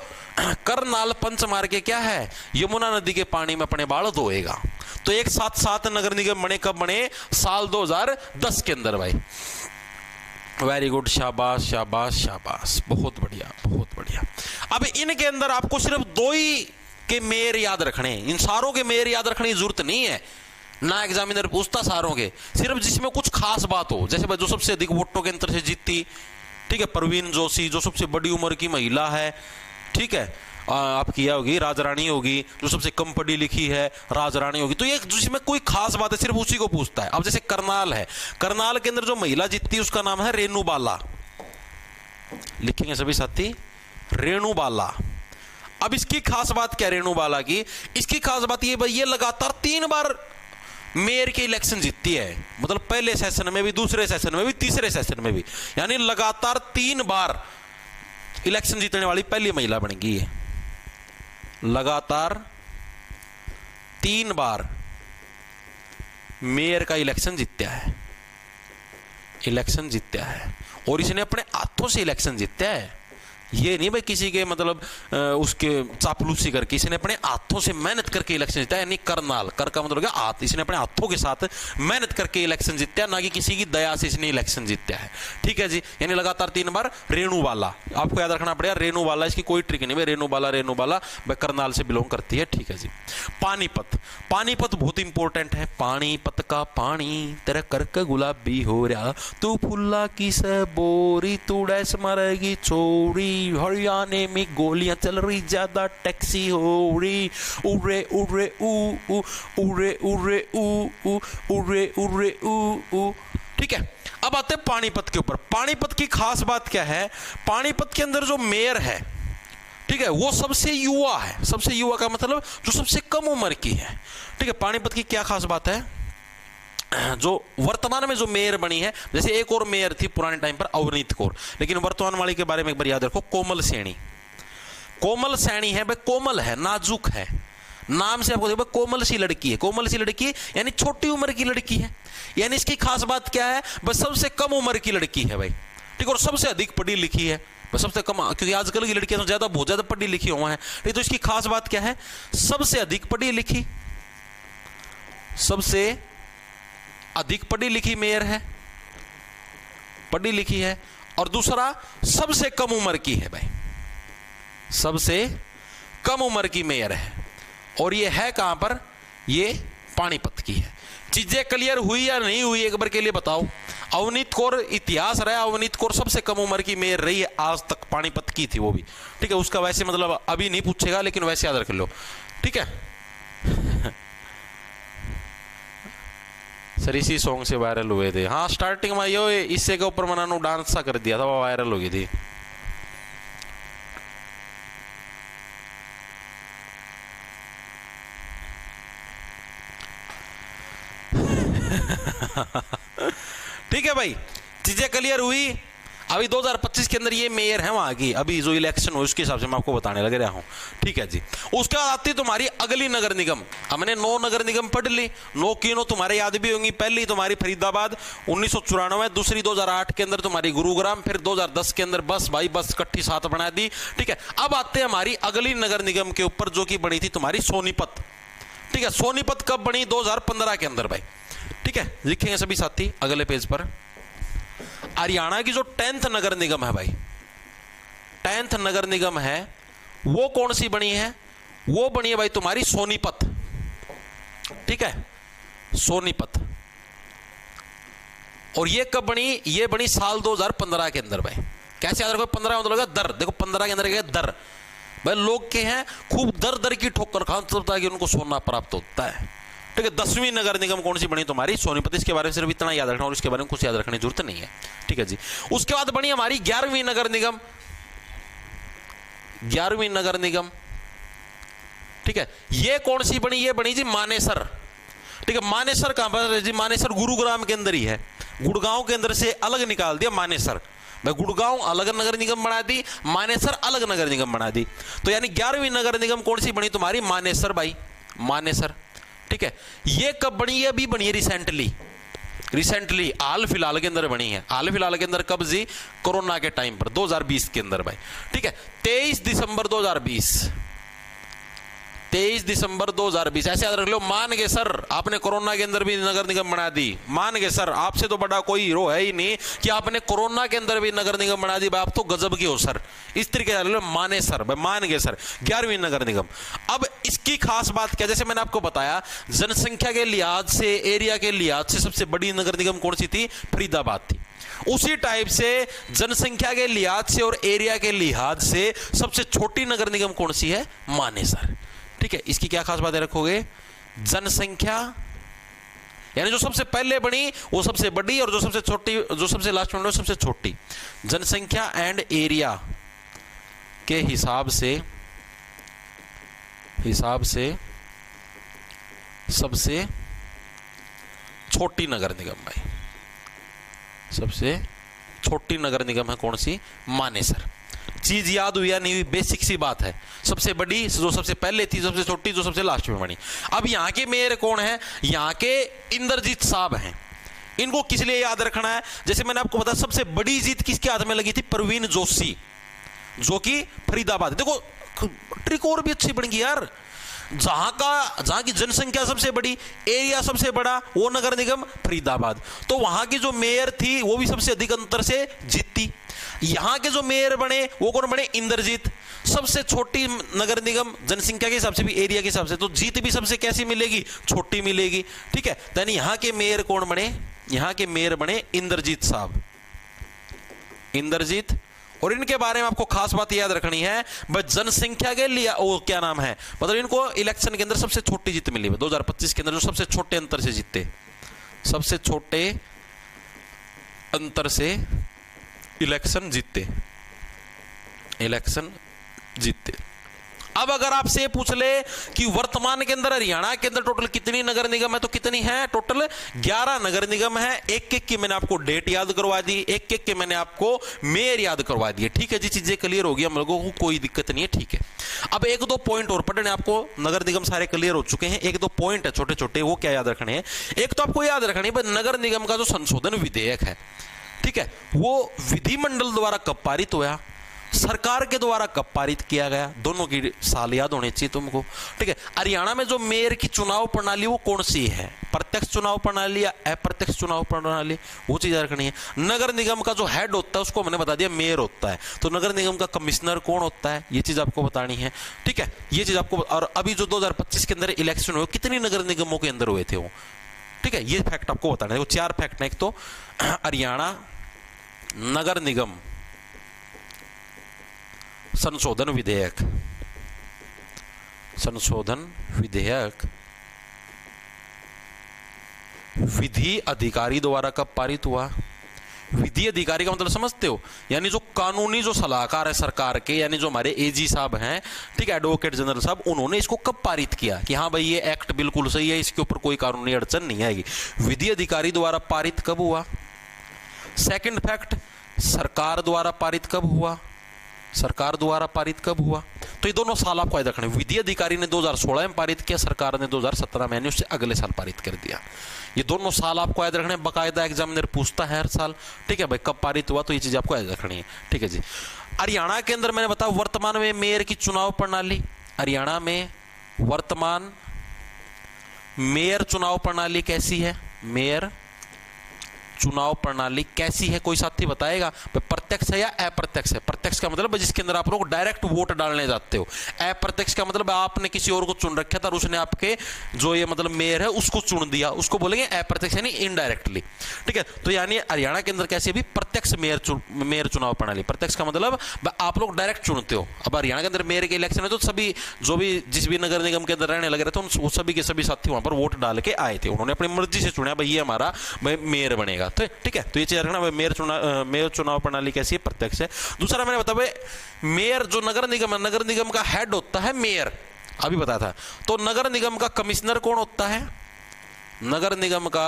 करनाल पंच मार के क्या है, यमुना नदी के पानी में अपने बाल धोएगा। तो एक साथ 7 नगर निगम बने, कब बने, साल 2010 के अंदर भाई। वेरी गुड, शाबाश शाबाश शाबाश, बहुत बढ़िया बहुत बढ़िया। अब इनके अंदर आपको सिर्फ 2 ही के मेयर याद रखने, इन सारों के मेयर याद रखने की जरूरत नहीं है, ना एग्जामिनर पूछता सारों के, सिर्फ जिसमें कुछ खास बात हो। जैसे भाई जो सबसे अधिक वोटों के अंतर से जीती, ठीक है, परवीन जोशी, जो सबसे बड़ी उम्र की महिला है, ठीक है, आपकी यह होगी राजरानी होगी, जो सबसे कम पढ़ी लिखी है राजरानी होगी। तो ये जिसमें कोई खास बात है सिर्फ उसी को पूछता है। अब जैसे करनाल है, करनाल के अंदर जो महिला जीतती है उसका नाम है रेणु बाला, लिखेंगे सभी साथी, रेणु बाला। अब इसकी खास बात क्या रेणु बाला की, इसकी खास बात ये भाई, ये लगातार 3 बार मेयर के इलेक्शन जीतती है, मतलब पहले सेशन में भी, दूसरे सेशन में भी, तीसरे सेशन में भी, यानी लगातार 3 बार इलेक्शन जीतने वाली पहली महिला बन गई है। लगातार 3 बार मेयर का इलेक्शन जीता है, इलेक्शन जीता है, और इसने अपने हाथों से इलेक्शन जीता है। ये नहीं भाई किसी के मतलब उसके चापलूसी करके, इसने अपने हाथों से मेहनत करके इलेक्शन जीता है। यानी करनाल, कर का मतलब क्या, हाथ, इसने अपने हाथों के साथ मेहनत करके इलेक्शन जीता है, ना कि किसी की दया से इसने इलेक्शन जीता है, ठीक है जी। यानी लगातार 3 बार रेणु बाला, आपको याद रखना पड़ेगा रेणु बाला, इसकी कोई ट्रिक नहीं भाई, रेणु बाला भाई करनाल से बिलोंग करती है, ठीक है जी। पानीपत, पानीपत बहुत इंपॉर्टेंट है। पानीपत का पानी तेरा करके गुलाबी हो रहा, तू फुल्ला की से बोरी, तू डैस मारेगी चोरी, हरियाणा में गोलियां चल रही, ज्यादा टैक्सी हो रही, उरे उरे ऊ ऊ, उरे उरे ऊ ऊ, उरे उरे ऊ ऊ, ठीक है। अब आते हैं पानीपत के ऊपर। पानीपत की खास बात क्या है, पानीपत के अंदर जो मेयर है, ठीक है, वो सबसे युवा है। सबसे युवा का मतलब जो सबसे कम उम्र की है, ठीक है। पानीपत की क्या खास बात है, जो वर्तमान में जो मेयर बनी है, जैसे एक और मेयर थी पुराने टाइम पर अवनीत कौर, लेकिन वर्तमान वाली के बारे में एक बार याद रखो, कोमल सैनी। कोमल सैनी है भाई, कोमल है, नाजुक है, नाम से आपको देखो कोमल सी लड़की है, कोमल सी लड़की यानी छोटी उम्र की लड़की है। यानी इसकी खास बात क्या है, बस सबसे कम उम्र की लड़की है भाई, ठीक, और सबसे अधिक पढ़ी लिखी है, बस सबसे कम, क्योंकि आजकल की लड़कियां तो ज्यादा, बहुत ज्यादा पढ़ी लिखी हुआ है, ठीक। तो इसकी खास बात क्या है, सबसे अधिक पढ़ी लिखी, सबसे अधिक पढ़ी लिखी मेयर है, पढ़ी लिखी है, और दूसरा सबसे कम उम्र की है भाई, सबसे कम उम्र की मेयर है। और ये है कहां पर, ये पानीपत की है। चीजें क्लियर हुई या नहीं हुई एक बार के लिए बताओ। अवनीत कौर, इतिहास रहा, अवनीत कौर सबसे कम उम्र की मेयर रही है आज तक, पानीपत की थी वो भी, ठीक है। उसका वैसे मतलब अभी नहीं पूछेगा, लेकिन वैसे याद रख लो, ठीक है। सर इसी सॉन्ग से वायरल हुए थे, हाँ स्टार्टिंग में यो इससे के ऊपर मैंने डांस सा कर दिया था, वो वायरल हो गई थी। ठीक है भाई, चीजें क्लियर हुई। अभी 2025 के अंदर ये मेयर है वहां की, अभी जो इलेक्शन हो उसके हिसाब से मैं आपको बताने लग रहा हूं, ठीक है जी। उसके बाद आती तुम्हारी अगली नगर निगम। हमने 9 नगर निगम पढ़ ली, 9 की 9 तुम्हारे याद भी होंगी। पहली तुम्हारी फरीदाबाद 1994, दूसरी 2008 के अंदर तुम्हारी गुरुग्राम, फिर 2010 के अंदर बस भाई बस इकट्ठी 7 बना दी, ठीक है। अब आते हैं हमारी अगली नगर निगम के ऊपर, जो कि बनी थी तुम्हारी सोनीपत, ठीक है। सोनीपत कब बनी, 2015 के अंदर भाई, ठीक है। लिखेंगे सभी साथी अगले पेज पर। हरियाणा की जो 10th नगर निगम है भाई, 10th नगर निगम है, वो कौन सी बनी है, वो बनी है भाई तुम्हारी सोनीपत, ठीक है, सोनीपत। और ये कब बनी, ये बनी साल 2015 के अंदर भाई। कैसे याद रखो, 15 मतलब दर, देखो 15 के अंदर क्या दर भाई, लोग के हैं खूब दर दर की ठोकर खाते हैं कि उनको सोना प्राप्त होता है, ठीक है। 10वीं नगर निगम कौन सी बनी तुम्हारी, सोनीपत। इसके बारे में सिर्फ इतना याद रखना, और इसके बारे में कुछ याद रखने की जरूरत नहीं है, ठीक है जी। उसके बाद बनी हमारी 11वीं नगर निगम, 11वीं नगर निगम, ठीक है। ये कौन सी बनी, ये बनी जी मानेसर, ठीक है। मानेसर कहां पर जी, मानेसर गुरुग्राम के अंदर ही है, गुड़गांव के अंदर से अलग निकाल दिया मानेसर। भाई गुड़गांव अलग नगर निगम बना दी, मानेसर अलग नगर निगम बना दी। तो यानी 11वीं नगर निगम कौन सी बनी तुम्हारी? मानेसर भाई, मानेसर। ठीक है, ये कब बनी है? अभी बनी है रिसेंटली हाल फिलहाल के अंदर बनी है। हाल फिलहाल के अंदर कब जी? कोरोना के टाइम पर 2020 के अंदर भाई। ठीक है, 23 दिसंबर 2020, 23 दिसंबर 2020 ऐसे याद रख लो। मान गए सर आपने कोरोना के अंदर भी नगर निगम बना दी, मान गए सर, आपसे तो बड़ा कोई हीरो है ही नहीं कि आपने कोरोना के अंदर भी नगर निगम बना दी, आप तो गजब की हो सर। इस तरीके से माने सर, मान गए सर 11वीं नगर निगम। अब इसकी खास बात क्या, जैसे मैंने आपको बताया जनसंख्या के लिहाज से, एरिया के लिहाज से सबसे बड़ी नगर निगम कौन सी थी? फरीदाबाद थी। उसी टाइप से जनसंख्या के लिहाज से और एरिया के लिहाज से सबसे छोटी नगर निगम कौन सी है? मानेसर। ठीक है, इसकी क्या खास बातें रखोगे? जनसंख्या यानी जो सबसे पहले बनी वो सबसे बड़ी, और जो सबसे छोटी, जो सबसे लास्ट में सबसे छोटी। जनसंख्या एंड एरिया के हिसाब से सबसे छोटी नगर निगम भाई, सबसे छोटी नगर निगम है कौन सी? मानेसर। चीज याद हुई या नहीं हुई? बेसिक सी बात है। सबसे बड़ी जो सबसे पहले थी, सबसे छोटी जो सबसे लास्ट में बनी। अब यहां के मेयर कौन है? यहां के इंद्रजीत साहब हैं। इनको किस लिए याद रखना है? जैसे मैंने आपको बताया सबसे बड़ी जीत किसके हाथ में लगी थी? परवीन जोशी, जो कि फरीदाबाद। देखो ट्रिक और भी अच्छी बन गई यार। जहां की जनसंख्या सबसे बड़ी, एरिया सबसे बड़ा, वो नगर निगम फरीदाबाद। तो वहां की जो मेयर थी वो भी सबसे अधिक अंतर से जीती। यहां के जो मेयर बने वो कौन बने? इंद्रजीत। सबसे छोटी नगर निगम जनसंख्या के हिसाब से भी, एरिया के हिसाब से, तो जीत भी सबसे कैसी मिलेगी? छोटी मिलेगी। ठीक है, यानी यहां के मेयर कौन बने? यहां के मेयर बने इंद्रजीत साहब, इंद्रजीत। और इनके बारे में आपको खास बात याद रखनी है, बस जनसंख्या के लिए वो क्या नाम है, मतलब इनको इलेक्शन के अंदर सबसे छोटी जीत मिली है 2025 के अंदर, जो सबसे छोटे अंतर से जीते, सबसे छोटे अंतर से इलेक्शन जीते। अब अगर आपसे पूछ ले कि वर्तमान के अंदर हरियाणा के अंदर टोटल कितनी नगर निगम है, तो कितनी है? टोटल 11 नगर निगम है। एक एक की मैंने आपको डेट याद करवा दी, एक एक के मैंने आपको मेयर याद करवा दिए। ठीक है जी, चीजें क्लियर होगी हम लोगों को, कोई दिक्कत नहीं है। ठीक है, अब एक दो पॉइंट और पढ़ने आपको। नगर निगम सारे क्लियर हो चुके हैं, एक दो पॉइंट है छोटे छोटे, वो क्या याद रखने हैं? एक तो आपको याद रखनी है नगर निगम का जो संशोधन विधेयक है, ठीक है, वो विधिमंडल द्वारा कब पारित हुआ, सरकार के द्वारा कब पारित किया गया, दोनों की साल याद होने चाहिए तुमको। ठीक है, हरियाणा में जो मेयर की चुनाव प्रणाली वो कौन सी है? प्रत्यक्ष चुनाव प्रणाली या अप्रत्यक्ष चुनाव प्रणाली, वो चीज रखनी है। नगर निगम का जो हेड होता है उसको मैंने बता दिया मेयर होता है, तो नगर निगम का कमिश्नर कौन होता है, ये चीज आपको बतानी है। ठीक है, ये चीज आपको। और अभी जो 2025 के अंदर इलेक्शन हुए, कितनी नगर निगमों के अंदर हुए थे वो? ठीक है, ये फैक्ट आपको बताना है। 4 फैक्ट है। एक तो हरियाणा नगर निगम संशोधन विधेयक विधि अधिकारी द्वारा कब पारित हुआ? विधि अधिकारी का मतलब समझते हो, यानी जो कानूनी जो सलाहकार है सरकार के, यानी जो हमारे एजी साहब हैं, ठीक है, एडवोकेट जनरल साहब, उन्होंने इसको कब पारित किया कि हाँ भाई ये एक्ट बिल्कुल सही है, इसके ऊपर कोई कानूनी अड़चन नहीं आएगी। विधि अधिकारी द्वारा पारित कब हुआ? सेकंड फैक्ट, सरकार द्वारा पारित कब हुआ? सरकार द्वारा पारित कब हुआ? तो ये दोनों साल आपको याद रखने। विधि अधिकारी ने 2016 में पारित किया, सरकार ने 2017 में, यानी उससे अगले साल पारित कर दिया। ये दोनों साल आपको याद रखने, बाकायदा एग्जामिनर पूछता है हर साल। ठीक है भाई, कब पारित हुआ, तो ये चीज आपको याद रखनी है। ठीक है जी, हरियाणा के अंदर मैंने बताया वर्तमान में मेयर की चुनाव प्रणाली, हरियाणा में वर्तमान मेयर चुनाव प्रणाली कैसी है? मेयर चुनाव प्रणाली कैसी है, कोई साथी बताएगा? प्रत्यक्ष है या अप्रत्यक्ष है? प्रत्यक्ष का मतलब जिसके अंदर आप लोग डायरेक्ट वोट डालने जाते हो। अप्रत्यक्ष का मतलब आपने किसी और को चुन रखा था और उसने आपके जो ये मतलब मेयर है उसको चुन दिया, उसको बोलेंगे अप्रत्यक्ष, यानी इनडायरेक्टली। ठीक है, तो यानी हरियाणा के अंदर कैसी है? प्रत्यक्ष मेयर चुनाव प्रणाली। प्रत्यक्ष का मतलब आप लोग डायरेक्ट चुनते हो। अब हरियाणा के अंदर मेयर के इलेक्शन है तो सभी जो भी जिस भी नगर निगम के अंदर रहने लगे रहे थे, सभी के सभी साथी वहां पर वोट डाल के आए थे, उन्होंने अपनी मर्जी से चुना भाई ये हमारा मेयर बनेगा। ठीक है, तो ये चीज रखना, मेयर चुनाव प्रणाली कैसी है? प्रत्यक्ष है। दूसरा मैंने बताया मेयर जो नगर निगम है, नगर निगम का हेड होता है मेयर, अभी बताया था। तो नगर निगम का कमिश्नर कौन होता है? नगर निगम का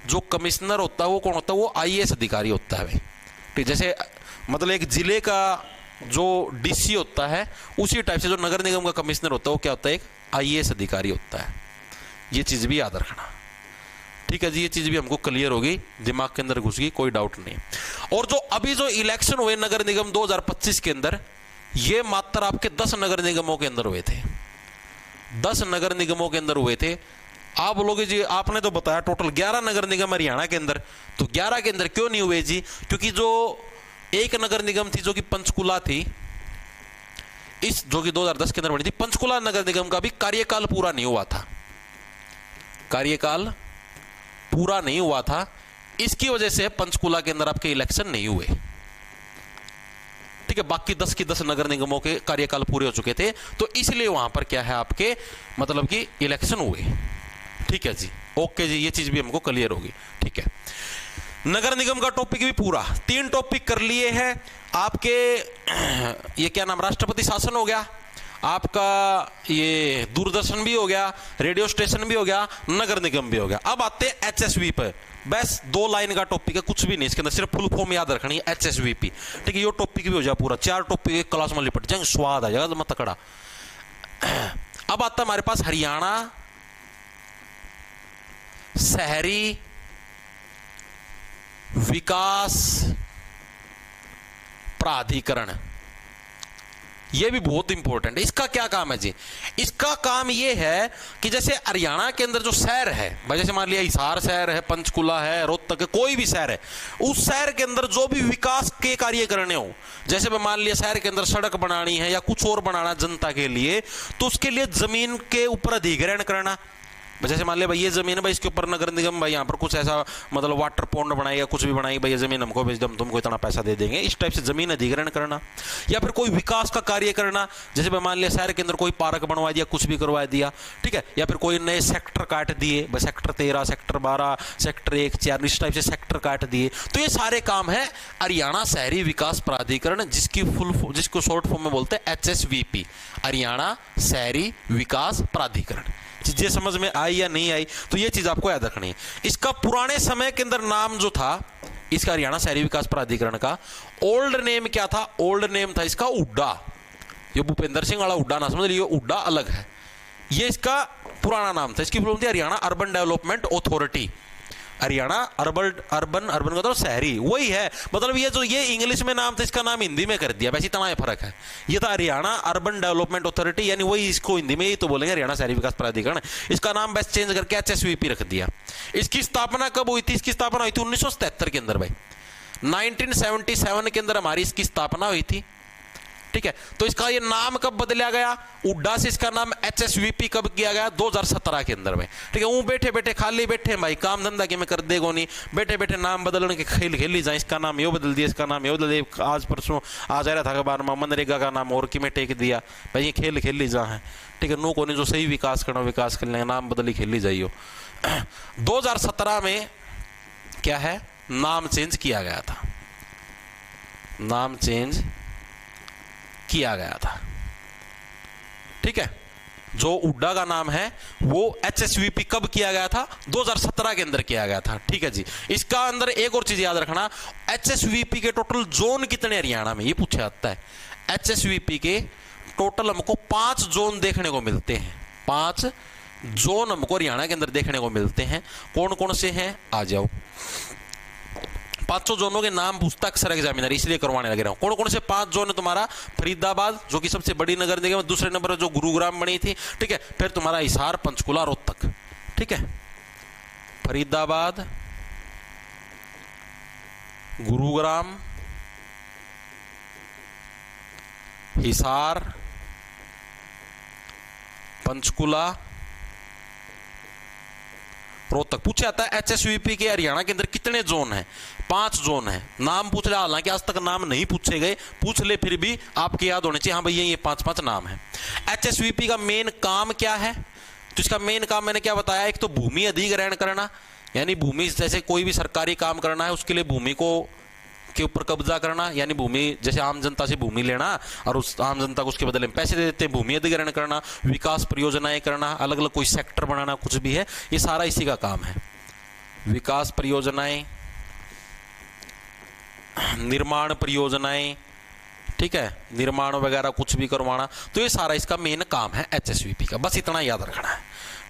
जो कमिश्नर होता है वो कौन होता है? वो आईएएस अधिकारी होता है भाई। ठीक, जैसे मतलब एक जिले का जो डीसी होता है उसी टाइप से जो नगर निगम का कमिश्नर होता है वो क्या होता है, एक आईएएस अधिकारी होता है। ये चीज भी याद रखना, ठीक है जी। ये चीज भी हमको क्लियर होगी, दिमाग के अंदर घुस गई, कोई डाउट नहीं। और जो अभी जो इलेक्शन हुए नगर निगम 2025 के अंदर, ये मात्र आपके 10 नगर निगमों के अंदर हुए थे, 10 नगर निगमों के अंदर हुए थे। आप बोलोगे जी आपने तो बताया टोटल 11 नगर निगम हरियाणा के अंदर, तो 11 के अंदर क्यों नहीं हुए जी? क्योंकि जो एक नगर निगम थी जो कि पंचकुला थी, इस जो कि 2010 के अंदर बनी थी, पंचकुला नगर निगम का भी कार्यकाल पूरा नहीं हुआ था, कार्यकाल पूरा नहीं हुआ था। इसकी वजह से पंचकुला के अंदर आपके इलेक्शन नहीं हुए, ठीक है। बाकी 10 की 10 नगर निगमों के कार्यकाल पूरे हो चुके थे, तो इसलिए वहां पर क्या है आपके मतलब कि इलेक्शन हुए, ठीक है जी। ओके जी, ये चीज भी हमको क्लियर होगी, ठीक है। नगर निगम का टॉपिक भी पूरा 3 टॉपिक कर लिए हैं आपके। ये क्या नाम, राष्ट्रपति शासन हो गया आपका, ये दूरदर्शन भी हो गया, रेडियो स्टेशन भी हो गया, नगर निगम भी हो गया। अब आते हैं एचएसवी पर, बस 2 लाइन का टॉपिक है, कुछ भी नहीं इसके अंदर, सिर्फ फुल फॉर्म याद रखनी है एचएसवीपी, ठीक है। ये टॉपिक भी हो जाए पूरा, 4 टॉपिक एक क्लास में लिपट जाएंगे, स्वाद आ जाएगा तो मत तकड़ा। अब आता है हमारे पास हरियाणा शहरी विकास प्राधिकरण, यह भी बहुत इंपॉर्टेंट है। इसका क्या काम है जी? इसका काम यह है कि जैसे हरियाणा के अंदर जो शहर है, जैसे मान लिया हिसार शहर है, पंचकुला है, रोहतक है, कोई भी शहर है, उस शहर के अंदर जो भी विकास के कार्य करने हो, जैसे मैं मान लिया शहर के अंदर सड़क बनानी है या कुछ और बनाना जनता के लिए, तो उसके लिए जमीन के ऊपर अधिग्रहण करना। जैसे मान लिया भाई ये जमीन है भाई, इसके ऊपर नगर निगम भाई यहाँ पर कुछ ऐसा मतलब वाटर पॉन्ड बनाई या कुछ भी बनाई, भाई ये जमीन हमको भेज दो, हम तुमको इतना पैसा दे देंगे, इस टाइप से जमीन अधिग्रहण करना। या फिर कोई विकास का कार्य करना, जैसे मैं मान लिया शहर के अंदर कोई पार्क बनवा दिया, कुछ भी करवा दिया, ठीक है। या फिर कोई नए सेक्टर काट दिए, सेक्टर 13, सेक्टर 12, सेक्टर 1, 4, इस टाइप से सेक्टर काट दिए, तो ये सारे काम है हरियाणा शहरी विकास प्राधिकरण, जिसको शॉर्ट फॉर्म में बोलते हैं एचएसवीपी, हरियाणा शहरी विकास प्राधिकरण। चीजें समझ में आई या नहीं आई, तो ये चीज आपको याद रखनी है। इसका पुराने समय के अंदर नाम जो था इसका हरियाणा शहरी विकास प्राधिकरण का, ओल्ड नेम क्या था? ओल्ड नेम था इसका हुड्डा। ये भूपेंद्र सिंह वाला हुड्डा ना समझ लियो, हुड्डा अलग है, ये इसका पुराना नाम था। इसकी फुल थी Haryana urban development authority. Haryana urban का तो शहरी वही है, मतलब ये जो ये इंग्लिश में नाम था इसका नाम हिंदी में कर दिया, वैसे इतना ही फर्क है। ये था हरियाणा अर्बन डेवलपमेंट अथॉरिटी, यानी वही इसको हिंदी में ही तो बोलेंगे हरियाणा शहरी विकास प्राधिकरण। इसका नाम बस चेंज करके एचएसवीपी रख दिया। इसकी स्थापना कब हुई थी? इसकी स्थापना हुई थी 1977 के अंदर भाई, 1977 के अंदर हमारी इसकी स्थापना हुई थी, ठीक है। तो इसका ये नाम कब बदला गया? हुड्डा से इसका नाम एचएसवीपी कब किया गया? 2017 के अंदर में, ठीक है। वो बैठे बैठे खाली बैठे भाई, काम धंधा के में कर देगो नहीं, बैठे बैठे नाम बदलने के खेल खेली जाए, इसका नाम यो बदल दिया, इसका नाम यो बदल दिया। आज परसों आ जा रहा था अखबार में मनरेगा का नाम और कि में टेक दिया भाई, ये खेल खेली जा है, ठीक है। नो को जो सही विकास करना विकास कर लेंगे, नाम बदली खेली जाइयो। 2017 में क्या है, नाम चेंज किया गया था, नाम चेंज किया गया था, ठीक है। जो हुड्डा का नाम है वो एचएसवीपी कब किया गया था? 2017 के अंदर किया गया था, ठीक है जी। इसका अंदर एक और चीज याद रखना, एचएसवीपी के टोटल जोन कितने हरियाणा में, ये पूछा जाता है। एचएसवीपी के टोटल हमको 5 जोन देखने को मिलते हैं, 5 जोन हमको हरियाणा के अंदर देखने को मिलते हैं। कौन कौन से हैं? आ जाओ। 500 जोनों के नाम पूछता अक्सर एग्जामिनर, इसलिए करवाने लगे रहा हूं। कौन कौन से 5 जोन है तुम्हारा? फरीदाबाद जो कि सबसे बड़ी नगर निगम, दूसरे नंबर पर जो गुरुग्राम बनी थी, ठीक है। फिर तुम्हारा हिसार, पंचकुला, रोहतक, ठीक है। फरीदाबाद, गुरुग्राम, हिसार, पंचकुला, रोहतक। पूछा जाता है एचएसवीपी के हरियाणा के अंदर कितने जोन हैं? 5 जोन है। नाम पूछ रहा, हालांकि आज तक नाम नहीं पूछे गए, पूछ ले फिर भी आपके याद होने चाहिए, हाँ भैया ये 5 नाम है। एचएसवीपी का मेन काम क्या है? तो इसका मेन काम मैंने क्या बताया, एक तो भूमि अधिग्रहण करना, यानी भूमि जैसे कोई भी सरकारी काम करना है उसके लिए भूमि को के ऊपर कब्जा करना, यानी भूमि जैसे आम जनता से भूमि लेना और उस आम जनता को उसके बदले में पैसे दे देते हैं, भूमि अधिग्रहण करना, विकास परियोजनाएं करना, अलग अलग कोई सेक्टर बनाना, कुछ भी है, ये सारा इसी का काम है। विकास परियोजनाएं, निर्माण परियोजनाएं, ठीक है, निर्माण वगैरह कुछ भी करवाना, तो ये सारा इसका मेन काम है एचएसवीपी का, बस इतना याद रखना है,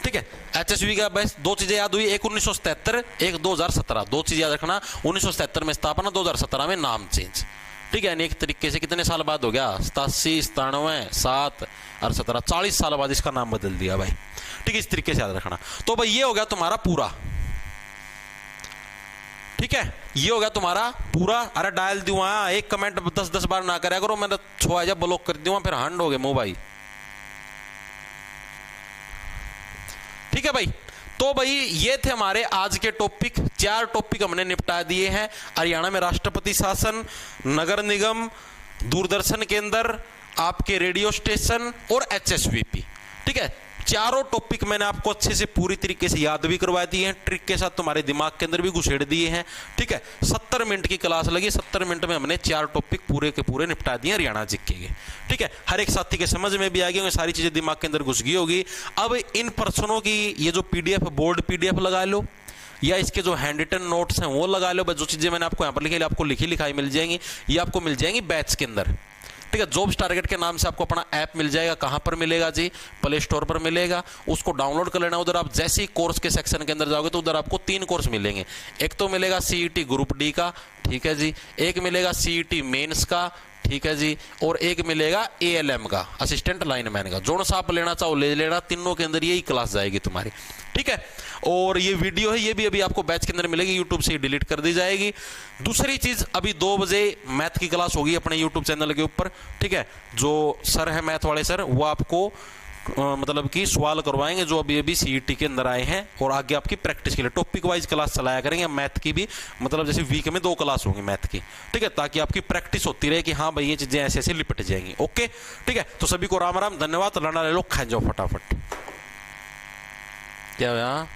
ठीक है। एचएसवी का बस दो चीजें याद हुई, एक 1977, एक 2017, दो चीज याद रखना। 1977 में स्थापना, 2017 में नाम चेंज, ठीक है। यानी एक तरीके से कितने साल बाद हो गया, 87, 97, 7 और 17, 40 साल बाद इसका नाम बदल दिया भाई, ठीक है। इस तरीके से याद रखना। तो भाई ये हो गया तुम्हारा पूरा, ठीक है, ये हो गया तुम्हारा पूरा। अरे डायल दूंगा, एक कमेंट 10-10 बार ना करा करो, मैंने छोआ जब ब्लॉक कर दूंगा, फिर हंड हो गए मुंह भाई, ठीक है भाई। तो भाई ये थे हमारे आज के टॉपिक, 4 टॉपिक हमने निपटा दिए हैं। हरियाणा में राष्ट्रपति शासन, नगर निगम, दूरदर्शन केंद्र, आपके रेडियो स्टेशन और एचएसवीपी, ठीक है। चारों टॉपिक मैंने आपको अच्छे से पूरी तरीके से याद भी करवा दिए हैं, ट्रिक के साथ तुम्हारे दिमाग के अंदर भी घुसेड़ दिए हैं, ठीक है। 70 मिनट की क्लास लगी, 70 मिनट में हमने 4 टॉपिक पूरे के पूरे निपटा दिए हरियाणा जीके के, ठीक है। हर एक साथी के समझ में भी आ गई होंगी, सारी चीजें दिमाग के अंदर घुस गई होगी। अब इन प्रश्नों की ये जो पीडीएफ, बोर्ड पीडीएफ लगा लो, या इसके जो हैंड रिटन नोट्स हैं वो लगा लो। बस जो चीजें मैंने आपको यहाँ पर लिखी, आपको लिखी लिखाई मिल जाएंगी, ये आपको मिल जाएंगी बैच के अंदर, ठीक है। जॉब्स टारगेट के नाम से आपको अपना ऐप मिल जाएगा। कहां पर मिलेगा जी, प्ले स्टोर पर मिलेगा, उसको डाउनलोड कर लेना। उधर आप जैसे ही कोर्स के सेक्शन के अंदर जाओगे तो उधर आपको 3 कोर्स मिलेंगे। एक तो मिलेगा सीईटी ग्रुप डी का, ठीक है जी, एक मिलेगा सीईटी मेंस का, ठीक है जी, और एक मिलेगा एएलएम का, असिस्टेंट लाइनमैन का। जोन सा आप लेना चाहो ले लेना, तीनों के अंदर यही क्लास जाएगी तुम्हारी, ठीक है। और ये वीडियो है, ये भी अभी आपको बैच के अंदर मिलेगी, यूट्यूब से डिलीट कर दी जाएगी। दूसरी चीज, अभी 2 बजे मैथ की क्लास होगी अपने यूट्यूब चैनल के ऊपर, ठीक है। जो सर है मैथ वाले सर, वो आपको मतलब कि सवाल करवाएंगे जो अभी अभी सीईटी के अंदर आए हैं, और आगे आपकी प्रैक्टिस के लिए टॉपिक वाइज क्लास चलाया करेंगे मैथ की भी, मतलब जैसे वीक में 2 क्लास होंगी मैथ की, ठीक है, ताकि आपकी प्रैक्टिस होती रहे कि हाँ भाई ये चीजें ऐसे ऐसे लिपट जाएंगी, ओके, ठीक है। तो सभी को राम राम, धन्यवाद, लड़ना ले लो, खा जाओ फटाफट। क्या हुआ?